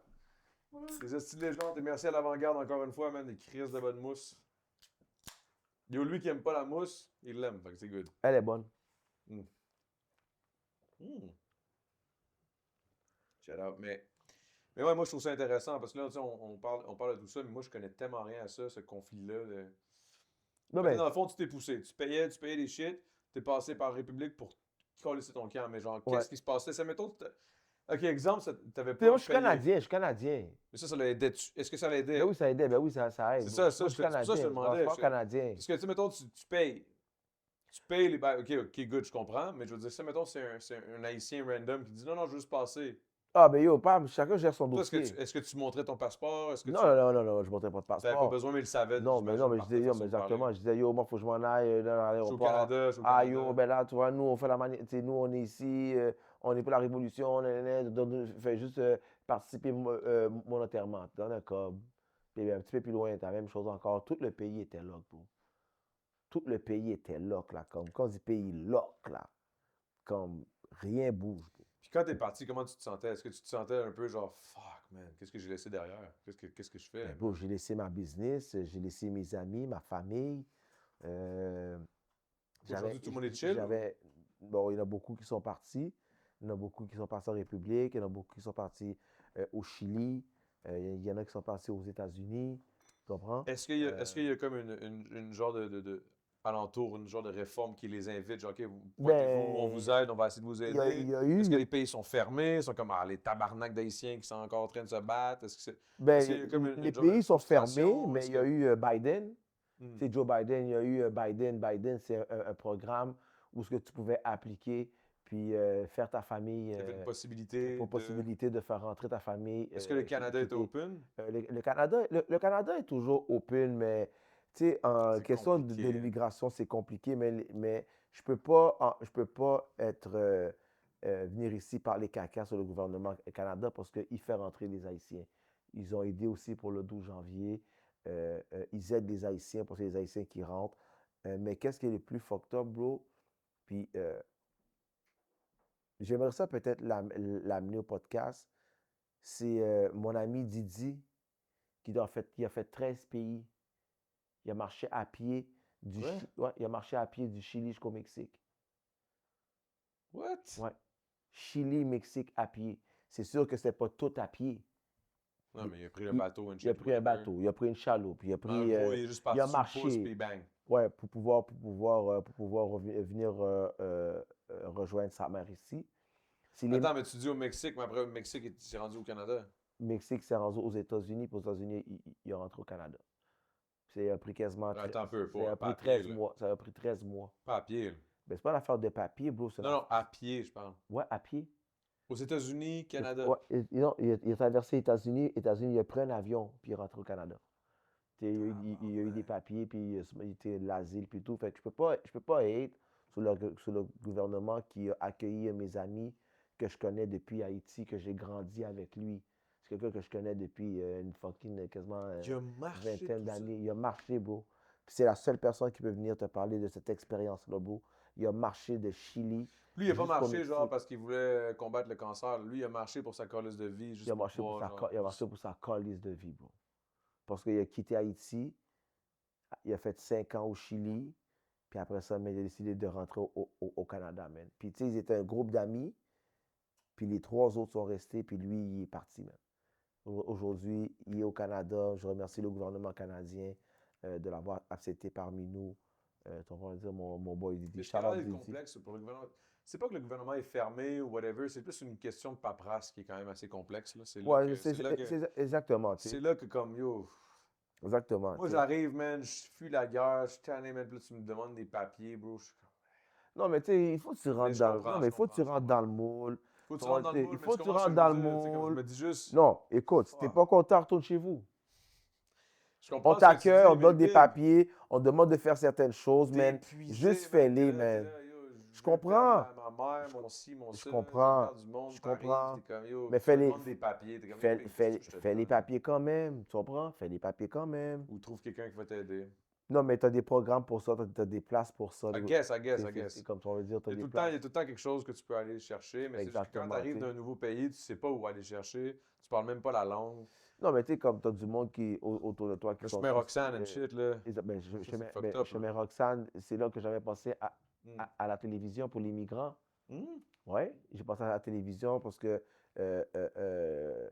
Les hosties de légende et merci à l'avant-garde encore une fois, man. Des crises de bonne mousse. Yo, lui qui aime pas la mousse, il l'aime, fait que c'est good. Elle est bonne. Shout out. Mais ouais, moi, je trouve ça intéressant parce que là, tu sais, on parle de tout ça, mais moi, je connais tellement rien à ça, ce conflit-là. Non, Fait que ben, dans le fond, tu t'es poussé. Tu payais des shit, t'es passé par République pour coller ton camp. Mais genre, Ouais. qu'est-ce qui se passait? Ça, mettons, OK, exemple, t'avais Tu sais, moi, pas je suis payé. Canadien, je suis Canadien. Mais ça l'a aidé. Est-ce que ça l'a aidé? Ben oui, ça aidait, ben oui, ça aide. C'est Bro. ça, Moi, je suis c'est pour ça que je te Canadien, demandais. passeport canadien. Parce que, tu sais, mettons, tu payes. Tu payes les bails. OK, good, je comprends. Mais je veux dire, ça, mettons, c'est un Haïtien random qui dit non, non, je veux juste passer. Ah, ben yo, pas, chacun gère son Toi, dossier. est-ce que tu montrais ton passeport? Est-ce que Non, tu. non, non, non, non, je ne montrais pas de T'avais pas passeport. besoin, mais il le savait, Non, mais non, j'imagine, mais je par ta disais, yo, mais façon de parler. exactement. Je disais, yo, moi, il faut que je m'en aille dans Je suis au l'aéroport. Canada, je suis au Ah, Canada. yo, ben là, tu vois, nous, on fait la manière, tu sais, nous, on est ici, on est pour la révolution, nanana, fais juste participer mon enterrement. Dans un cob. Puis un petit peu plus loin, t'as la même chose encore. Tout le pays était lock, bro. Tout le pays était lock, là. Comme, quand on dit pays lock, là, comme rien bouge, bro. Puis quand t'es parti, comment tu te sentais? Est-ce que tu te sentais un peu genre, fuck, man, qu'est-ce que j'ai laissé derrière? Qu'est-ce que je fais? Ben, bro, j'ai laissé ma business, j'ai laissé mes amis, ma famille. Euh, Aujourd'hui, tout le monde est chill? bon, il y en a beaucoup qui sont partis. Il y en a beaucoup qui sont partis en République. Il y en a beaucoup qui sont partis au Chili. Il y en a qui sont partis aux États-Unis. Tu comprends? Est-ce qu'il y a comme une genre de alentour, une genre de réforme qui les invite, genre, OK, pointez-vous, on vous Ben, aide, on va essayer de vous il aider? y a Est-ce que eu, les pays sont fermés? Ils sont comme, ah, les tabarnak d'Haïtiens qui sont encore en train de se battre? Est-ce qu'il y ben, a comme les une genre de pays sont fermés, frustration? mais Est-ce il y a que. eu Biden. Hmm. Tu sais, Joe Biden, il y a eu Biden. Biden, c'est un programme où ce que tu pouvais appliquer puis faire ta famille, Il y avait une possibilité pour de. possibilité de faire rentrer ta famille Est-ce que le Canada est open? Le Canada est toujours open, mais tu sais, en C'est question de compliqué, hein. l'immigration, c'est compliqué, mais je peux pas être, venir ici parler caca sur le gouvernement Canada parce qu'il fait rentrer les Haïtiens. Ils ont aidé aussi pour le 12 janvier. Ils aident les Haïtiens pour les Haïtiens qui rentrent. Mais qu'est-ce qui est le plus fucked up, bro? Puis j'aimerais ça peut-être l'amener au podcast. C'est mon ami Didi qui a fait 13 pays. Il a marché à pied Ouais? ouais, il a marché à pied du Chili jusqu'au Mexique. What? Ouais. Chili, Mexique à pied. C'est sûr que c'est pas tout à pied. Non, mais il a pris le Il, bateau, and il a shit, pris un whatever. bateau, il a pris une chaloupe, Mais en gros, il est juste il a parti sur le pouce, marché. puis bang. Ouais, pour pouvoir venir rejoindre sa mère ici. Si les Attends, mais tu dis au Mexique, mais après, le Mexique, il s'est rendu au Canada. Mexique s'est rendu aux États-Unis, puis aux États-Unis, il est rentré au Canada. Ça a pris quasiment Attends un peu, ça a pas pris à pied, 13 là. mois. Ça a pris 13 mois. Pas à pied, là. Ben, c'est pas l'affaire de papier, bro. C'est Non, non, à pied, je parle. Ouais, à pied. Aux États-Unis, Canada. Ouais, non, il a traversé les États-Unis. États-Unis, il a pris un avion, puis il est rentré au Canada. Tu sais, il y a eu des papiers, puis il était l'asile, puis tout. Fait que je peux pas être sur le gouvernement qui a accueilli mes amis que je connais depuis Haïti, que j'ai grandi avec lui. C'est quelqu'un que je connais depuis une fucking quasiment Il a marché vingtaine tout ça. d'années. Il a marché, bro. Puis c'est la seule personne qui peut venir te parler de cette expérience-là, bro. Il a marché de Chili Lui, il a pas jusqu'au marché, genre, Mexique. parce qu'il voulait combattre le cancer. Lui, il a marché pour sa calice de vie, juste pour pouvoir, genre. Il a marché pour sa calice de vie, bro. Parce qu'il a quitté Haïti, il a fait 5 ans au Chili, puis après ça, mais il a décidé de rentrer au Canada, man. Puis tu sais, ils étaient un groupe d'amis, puis les 3 autres sont restés, puis lui, il est parti, man. Aujourd'hui, il est au Canada. Je remercie le gouvernement canadien de l'avoir accepté parmi nous. On va dire mon boy Didi. Mais je Shout out est Didi. complexe pour le gouvernement. C'est pas que le gouvernement est fermé ou whatever, c'est plus une question de paperasse qui est quand même assez complexe, là. Ouais, c'est exactement, tu C'est sais. là que, comme, yo. Exactement, Moi, tu sais. j'arrive, man, je fuis la guerre, je suis tanné, man, puis là, tu me demandes des papiers, bro. Je suis comme. Non, mais tu sais, il faut que tu Mais rentres je dans le... comprends, Non, mais je il faut que comprends, tu je rentres comprends. dans le moule. Faut que tu rentres dans le moule, Il mais faut tu que tu comprends ce que rentres je dans veux le dire, tu sais, comme je moule. me dis juste. Non, écoute, si t'es Fuck. pas content, retourne chez vous. Je On comprends ce que tu t'accueille, dis, on te mais donne des big, papiers, on te demande de faire certaines choses, t'es man. épuisé, Juste man, t'es fais-les, là, man. yo, Je je veux perdre comprends. ma mère, mon ci, mon Je ça, je veux comprends. perdre du monde, Je t'arrives, comprends. t'es comme, yo, Mais tu me demandes des papiers, t'es comme, yo, big, qu'est-ce que je te fais les donne? papiers quand même. Tu comprends? Fais les papiers quand même. Ou trouve quelqu'un qui va t'aider. Non, mais tu as des programmes pour ça, tu as des places pour ça. I guess. C'est comme ça, on veut dire, tu as Il y a des tout le temps, il y places. a tout le temps quelque chose que tu peux aller chercher, mais c'est juste que quand tu Exactement, tu arrives sais. d'un nouveau pays, tu sais pas où aller chercher, tu parles même pas la langue. Non, mais tu sais, comme tu as du monde autour de toi qui Là, je sont mets tous. Roxane and shit, là. Ben, Ça, c'est fucked up, je là. mets Roxane, c'est là que j'avais pensé Hmm. à la télévision pour les migrants. Hmm. Oui, j'ai pensé à la télévision parce que euh, euh, euh,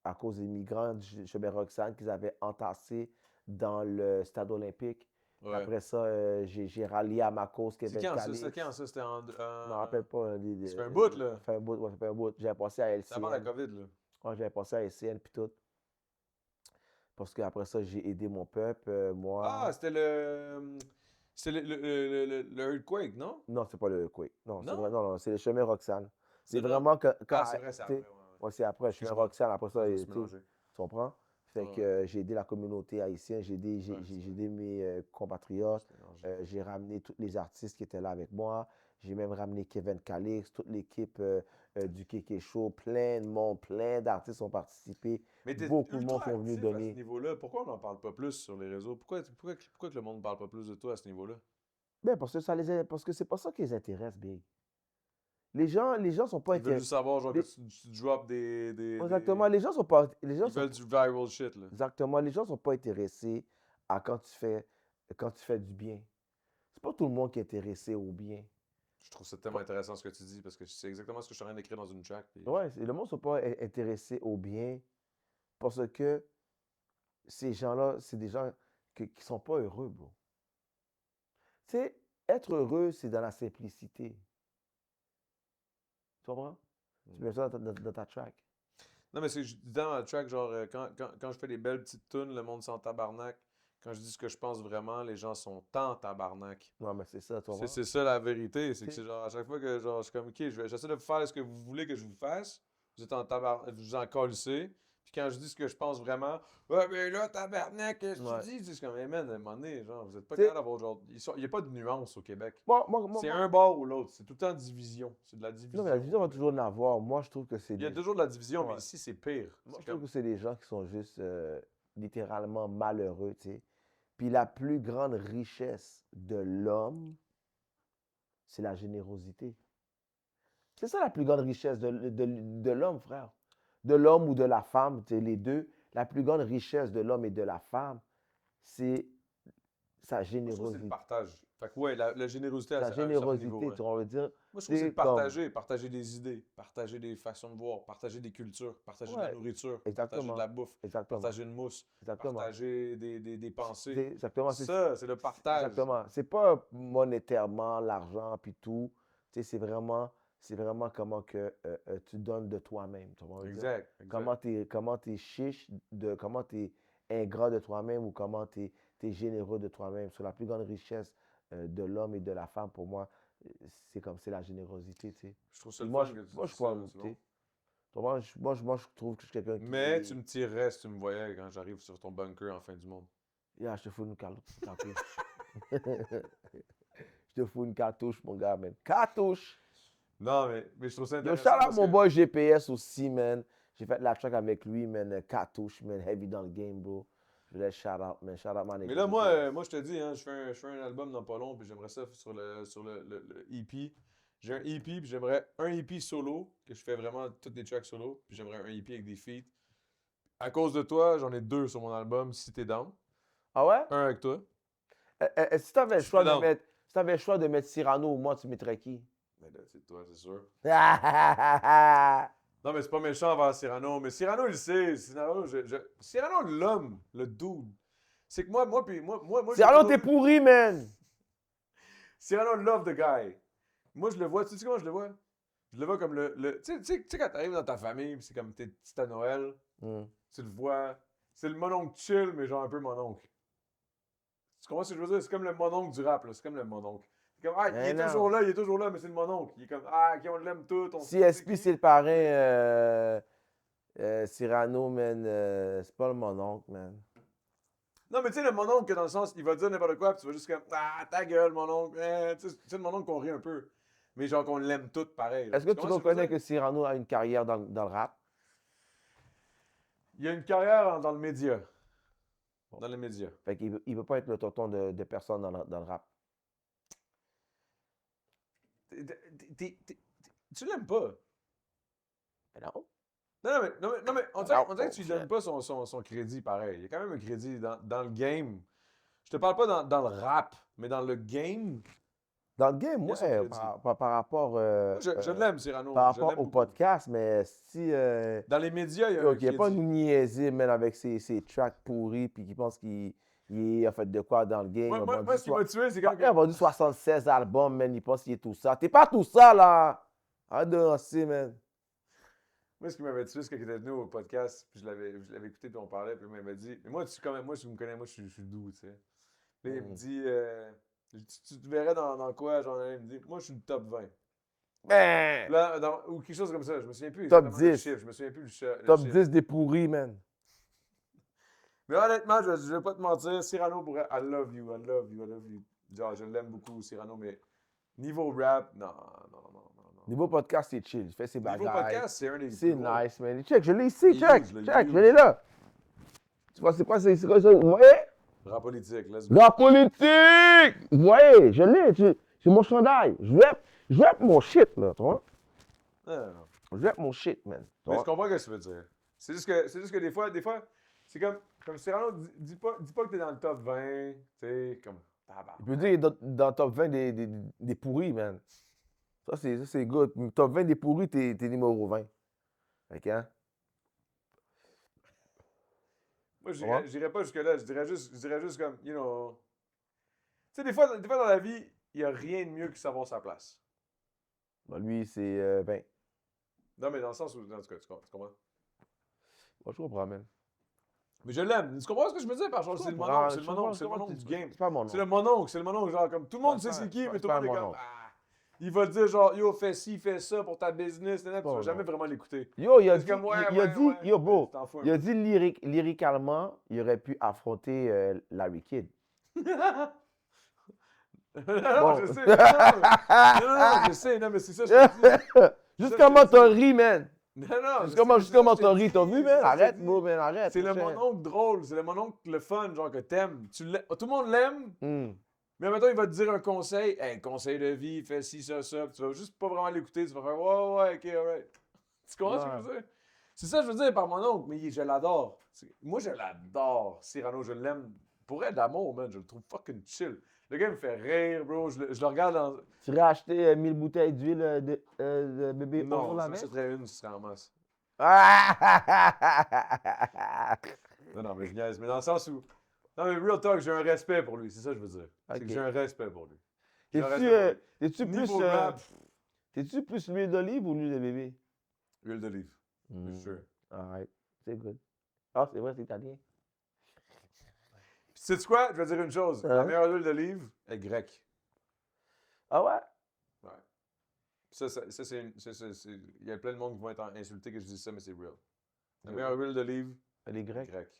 à cause des migrants, je mets Roxane qu'ils avaient entassé dans le stade olympique. Ouais. Après ça, j'ai rallié à ma cause C'est Kevin quand ça? Calix. C'était quand ça? C'était en. Je me rappelle pas. Ça fait un bout, là. Ça fait un bout, ouais, ça fait un bout. J'avais passé à C'est avant la LCN. COVID, là. Ouais, j'avais passé à LCN puis tout. Parce qu'après ça, j'ai aidé mon peuple. Moi. Ah, c'était le. C'était le Earthquake, non? Non, c'est pas le Quake. Non, c'est Non? vrai. Non, non, c'est le chemin Roxane. C'est Non, non. vraiment quand. Ah, c'est vrai, c'est tu sais, après. Ouais. ouais, c'est après le chemin Excuse-moi. Roxane. Après ça, Je me suis tu sais, mélangé. tu comprends? Fait Ouais. que j'ai aidé la communauté haïtienne, Ouais, j'ai aidé mes compatriotes, je me suis mélangé. j'ai ramené tous les artistes qui étaient là avec moi, j'ai même ramené Kevin Calix, toute l'équipe du Kéké Show, plein de monde, plein d'artistes ont participé, Mais t'es beaucoup de monde ultra sont venus actif à ce donner. niveau-là. Pourquoi on n'en parle pas plus sur les réseaux? Pourquoi que le monde ne parle pas plus de toi à ce niveau-là? Ben, parce que parce que c'est pas ça qui les intéresse, Big. Les gens sont pas Ils veulent intéressés. juste savoir genre, que tu drops Exactement, les gens sont pas. Ils veulent du viral shit, là. Exactement, les gens sont pas intéressés à quand tu fais du bien. C'est pas tout le monde qui est intéressé au bien. Je trouve ça tellement intéressant ce que tu dis parce que c'est exactement ce que je suis en train d'écrire dans une track. Puis Ouais, le monde ne sont pas intéressés au bien parce que ces gens-là, c'est des gens qui ne sont pas heureux, bro. Tu sais, être heureux, c'est dans la simplicité. Tu comprends? Tu mets ça dans ta track. Non, mais c'est dans la track, genre, quand je fais des belles petites tunes, le monde s'en tabarnak. Quand je dis ce que je pense vraiment, les gens sont en tabarnak. Non, mais c'est ça, tu comprends? C'est ça la vérité. C'est que C'est- c'est genre, à chaque fois que genre, je suis comme, OK, j'essaie de faire ce que vous voulez que je vous fasse. Vous êtes en tabarnak, vous en colissez. Puis quand je dis ce que je pense vraiment, ouais, mais là, tabarnak, qu'est-ce que Ouais. tu dis? C'est comme, hey man, à un moment donné, genre, vous êtes pas Tu sais- capable d'avoir genre. Il n'y a pas de nuance au Québec. C'est Moi- un bord ou l'autre. C'est tout le temps division. C'est de la division. non, mais la division va toujours en avoir. Moi, je trouve que c'est Il y a des... toujours de la division, mais Ouais. ici, c'est pire. Moi, C'est je trouve comme. que c'est des gens qui sont juste littéralement malheureux, tu sais. Puis la plus grande richesse de l'homme, c'est la générosité. C'est ça la plus grande richesse de l'homme, frère. De l'homme ou de la femme, tu sais, les deux. La plus grande richesse de l'homme et de la femme, c'est sa Moi, je trouve que c'est le générosité. partage. Fait que, ouais, la générosité à Sa un certain générosité, niveau. Ouais. tu vois, on veut dire. Moi, je trouve que c'est C'est de comme. partager des idées, partager des façons de voir, partager des cultures, partager de la Ouais, nourriture, partager de exactement. la bouffe, Exactement. partager une mousse, Exactement. partager des pensées. Exactement. Ça, c'est le partage. Exactement. C'est pas monétairement, l'argent, puis tout. Tu sais, c'est vraiment comment que tu donnes de toi-même. Tu vois, on veut dire. Exact, exact. Comment t'es chiche, comment t'es ingrat de toi-même ou comment t'es généreux de toi-même. Sur la plus grande richesse de l'homme et de la femme, pour moi, c'est la générosité, tu sais. Je trouve ça Puis le moi, fun que tu moi, dis je crois, ça, c'est tu sais. bon. Moi, je trouve que je suis quelqu'un qui Mais est... tu me tirerais si tu me voyais quand j'arrive sur ton bunker en fin du monde. Yeah, je te fous une cartouche. Je te fous une cartouche, mon gars, man. Cartouche! Non, mais je trouve ça Yo, intéressant shout out parce mon que... boy GPS aussi, man. J'ai fait la track avec lui, man. Cartouche, man. Heavy dans le game, bro. Je voulais shout out, man. Shout out, man. Mais là, moi, je te dis, hein, je fais un album dans pas long, puis j'aimerais ça sur le EP. J'ai un EP, puis j'aimerais un EP solo, que je fais vraiment toutes les tracks solo, puis j'aimerais un EP avec des feats. À cause de toi, j'en ai 2 sur mon album, si t'es down. Ah ouais? Un avec toi. Si t'avais le Je suis choix de down. mettre... Si t'avais le choix de mettre Cyrano ou moi, tu mettrais qui? Mais là, c'est toi, c'est sûr. Cyrano, Non, mais c'est pas méchant envers Cyrano, mais Cyrano, il le sait. Cyrano, l'homme, le dude. C'est que moi, j'ai toujours t'es vu- pourri, man. Cyrano love the guy. Moi, je le vois, tu sais comment je le vois? Je le vois comme tu sais, quand t'arrives dans ta famille, pis c'est comme t'es petit à Noël, tu le vois, c'est le mononcle chill, mais genre un peu mononcle. Tu comprends ce que je veux dire? C'est comme le mononcle du rap, là. C'est comme le mononcle. C'est comme, ah, il est toujours là, mais c'est le mononcle. Il est comme, ah, ok, on l'aime tout. CSP, c'est le parrain. Cyrano, man. C'est pas le mononcle, man. Non, mais tu sais, le mononcle, que dans le sens, il va dire n'importe quoi, puis tu vas juste comme, ah, ta gueule, mononcle. Tu sais, le mononcle qu'on rit un peu. Mais genre qu'on l'aime tout pareil. là. Est-ce que tu comprends ce que je veux reconnais dire? que Cyrano a une carrière dans le rap? Il y a une carrière dans le média. Dans les médias. Fait qu'il ne peut pas être le tonton de personne dans le rap. Tu l'aimes pas. Mais non. Non, mais on dirait que tu lui donnes pas son crédit pareil. Il y a quand même un crédit dans le game. Je te parle pas dans le rap, mais dans le game. Dans le game, Il y a son ouais, crédit. par rapport, Moi, je l'aime, Cyrano. par Je rapport l'aime au beaucoup. podcast, mais si... Dans les médias, il y a un il n'y a pas crédit. nous niaiser, man, avec ses tracks pourris, puis qui pense qu'il Il a fait de quoi dans le game? Moi, Il a moi, vendu moi, ce qui m'a tué, c'est quand il a vendu 76 albums, man. Il pense qu'il est tout ça. T'es pas tout ça, là. Arrête de lancer, man. Moi, ce qui m'avait tué, c'est quand il était venu au podcast, puis je l'avais écouté, puis on parlait, puis il m'avait dit, mais moi, moi, si vous me connaissez, moi, je suis doux, tu sais. Puis il me dit, tu te verrais dans quoi, genre, il me dit, moi, je suis le top 20. Ben, Là, ou quelque chose comme ça, je me souviens plus Top exactement le 10. chiffre, je me souviens plus le top chiffre. 10 des pourris, man. Mais honnêtement, je vais pas te mentir, Cyrano pourrait, I love you, I love you, I love you. Genre, je l'aime beaucoup, Cyrano, mais niveau rap, non. Niveau podcast, c'est chill. Il fait ses Niveau bagages. podcast, c'est un des C'est plus gros. nice, man. Check, je l'ai ici, Il check. use, là, il Check, use. je l'ai là. Tu vois, c'est quoi ça? Vous voyez? Rap politique, let's go. La politique! Vous voyez, je l'ai. C'est mon chandail. Je rappe mon shit, là. Tu vois? Non. Je rappe mon shit, man. Tu Mais je vois? comprends ce que tu veux dire. C'est juste que des fois, c'est comme Cyrano, dis pas que t'es dans le top 20, tu sais, comme, Il peut dire dans le top 20 des pourris, man. Ça, c'est good. Top 20 des pourris, t'es numéro 20. Fait que, hein? Moi, Ouais. j'irais pas jusque-là. Je dirais juste comme, you know. Tu sais, des fois dans la vie, il n'y a rien de mieux que savoir sa place. Ben, lui, c'est 20. Non, mais dans le sens où, en tout cas, tu comprends? Moi, je comprends, man. Mais je l'aime. Tu comprends ce que je me dis par exemple? C'est le mononcle, c'est le mononcle du game. C'est pas mon nom. C'est le mononcle, genre, comme tout le monde C'est sait pas- c'est qui, c'est mais tout pas le monde est mon comme, oncle. il va te dire genre, yo, fais ci, fais ça pour ta business, tu Bon, vas jamais non. vraiment l'écouter. Yo, il a C'est dit, comme, ouais, il a ouais, dit, ouais. yo, bro, Tu t'en fous un il a peu. dit lyricalement, il aurait pu affronter Larry Kidd. Non, Bon. je sais. Non, je sais. Non, mais c'est ça, je te dis. Juste Ça, comment je te t'as dis. ri, man. Non, Juste c'est comment ça, je t'as te ri. dis, T'as vu, c'est man? ça, je te Arrête, dis. bro, man, arrête. C'est le mon cher. mononcle drôle, c'est le mononcle le fun, genre que t'aimes. Tout le monde l'aime, Hmm. mais maintenant il va te dire un conseil. Hey, conseil de vie, fais ci, ça. Puis tu vas juste pas vraiment l'écouter. Tu vas faire, ouais, ok, alright. Tu comprends ce que je veux dire? C'est ça que je veux dire par mononcle, mais je l'adore. Moi, je l'adore. Cyrano, je l'aime. Pour être d'amour, man, je le trouve fucking chill. Le gars me fait rire, bro. Je le regarde dans. Tu irais acheter 1000 bouteilles d'huile de bébé Non, pour la ça main? serait une, ce serait en masse. Ah! Non, mais je niaise. Mais dans le sens où. Non, mais real talk, j'ai un respect pour lui. C'est ça que je veux dire. C'est que Ok. j'ai un respect pour lui. J'ai un T'es-tu respect pour t'es-tu lui. plus, Niveau rap, t'es-tu plus l'huile d'olive ou l'huile de bébé? huile d'olive. Hmm. For sure. Alright, c'est good. Ah, c'est vrai, c'est italien. Puis, sais-tu quoi? Je vais dire une chose. La Hein? meilleure huile d'olive est grecque. Ah ouais? Puis ça, il y a plein de monde qui vont être insultés que je dise ça, mais c'est real. La Ouais. meilleure huile d'olive Elle est est grecque. grecque.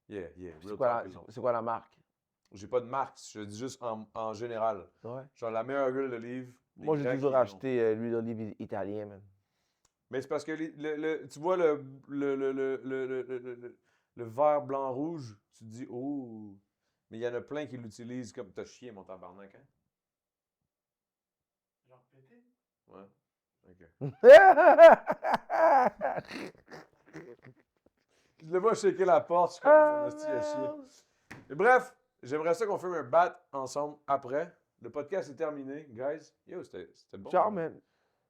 Yeah. C'est Real quoi, talk, les gens. c'est quoi la marque? J'ai pas de marque, je dis juste en général. Ouais. Genre la meilleure huile d'olive. les Moi, j'ai Grecs, toujours ils l'ont. acheté l'huile d'olive italienne, man. Mais c'est parce que tu vois le vert blanc rouge, tu te dis oh. Mais il y en a plein qui l'utilisent comme t'as chié mon tabarnak, hein? Genre pété. Ouais. Ok. Je le vois shaker la porte, je suis comme mon esti à chier. Mais bref, j'aimerais ça qu'on fasse un bat ensemble après. Le podcast est terminé, guys. Yo, c'était bon. Ciao, hein? man.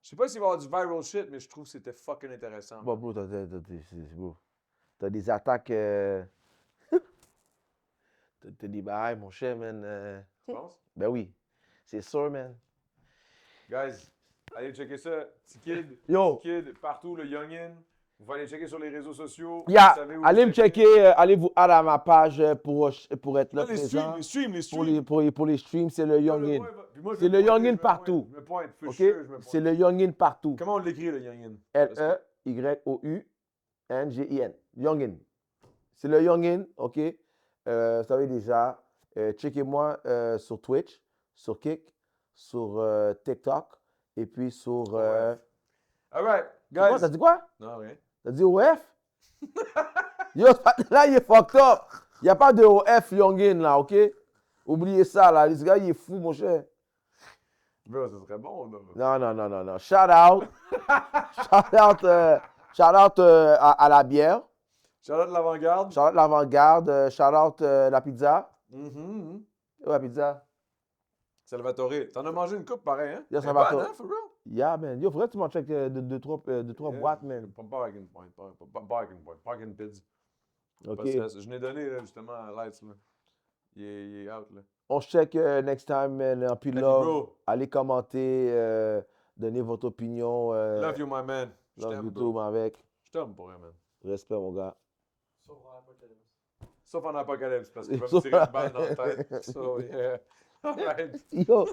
Je sais pas s'il va y avoir du viral shit, mais je trouve que c'était fucking intéressant. Bon, bro, t'as des attaques. T'as des bails, mon cher, man. Tu penses? Ben oui. C'est sûr, man. Guys, allez checker ça. T-Kid, Yo, T-Kid, partout, le Youngin. Vous pouvez aller checker sur les réseaux sociaux. yeah, Vous savez où allez me checker, allez vous add à ma page pour être là Là, les présent. streams. Pour les streams, c'est le Youngin. C'est le Youngin partout. Je me pointe, for OK? sure, je me pointe. C'est le Youngin partout. Comment on l'écrit, le Youngin? L-E-Y-O-U-N-G-I-N. Youngin. C'est le Youngin, OK? Vous savez déjà. Checkez-moi sur Twitch, sur Kick, sur TikTok et puis sur. Ouais. All right, Quoi, guys. t'as dit quoi? Non, rien. T'as dit OF? Yo, là, il est fucked up. Il n'y a pas de OF Youngin, là, OK? Oubliez ça, là. Ce gars, il est fou, mon cher. Bro, ça serait bon, là. Non. Shout out. Shout out à la bière. Charlotte l'avant-garde. Shout out l'avant-garde. Shout out la pizza. Mhm. Ouais, la pizza. Salvatore. T'en as mangé une coupe pareil, hein? Yeah, Elle est bonne, Salvatore. hein, for real? Yeah, man. Yo, faudrait que tu m'en checkes deux, trois Yeah. boîtes, man. Pas avec une pointe. Pas avec une pointe. Pas avec une pizza. OK. Parce que je n'ai donné, là, justement, à Lights, là. il est out, là. On se check next time, man. En puis Salut, love. bro. Allez commenter, donner votre opinion. Love you, my man. Je Love t'aime, you bro. too, mec. Je t'aime pour rien, man. Respect, mon gars. Sauf en apocalypse. Sauf en apocalypse, parce qu'il va me Sauf tirer en- une balle dans la tête. So, yeah. All right. Yo,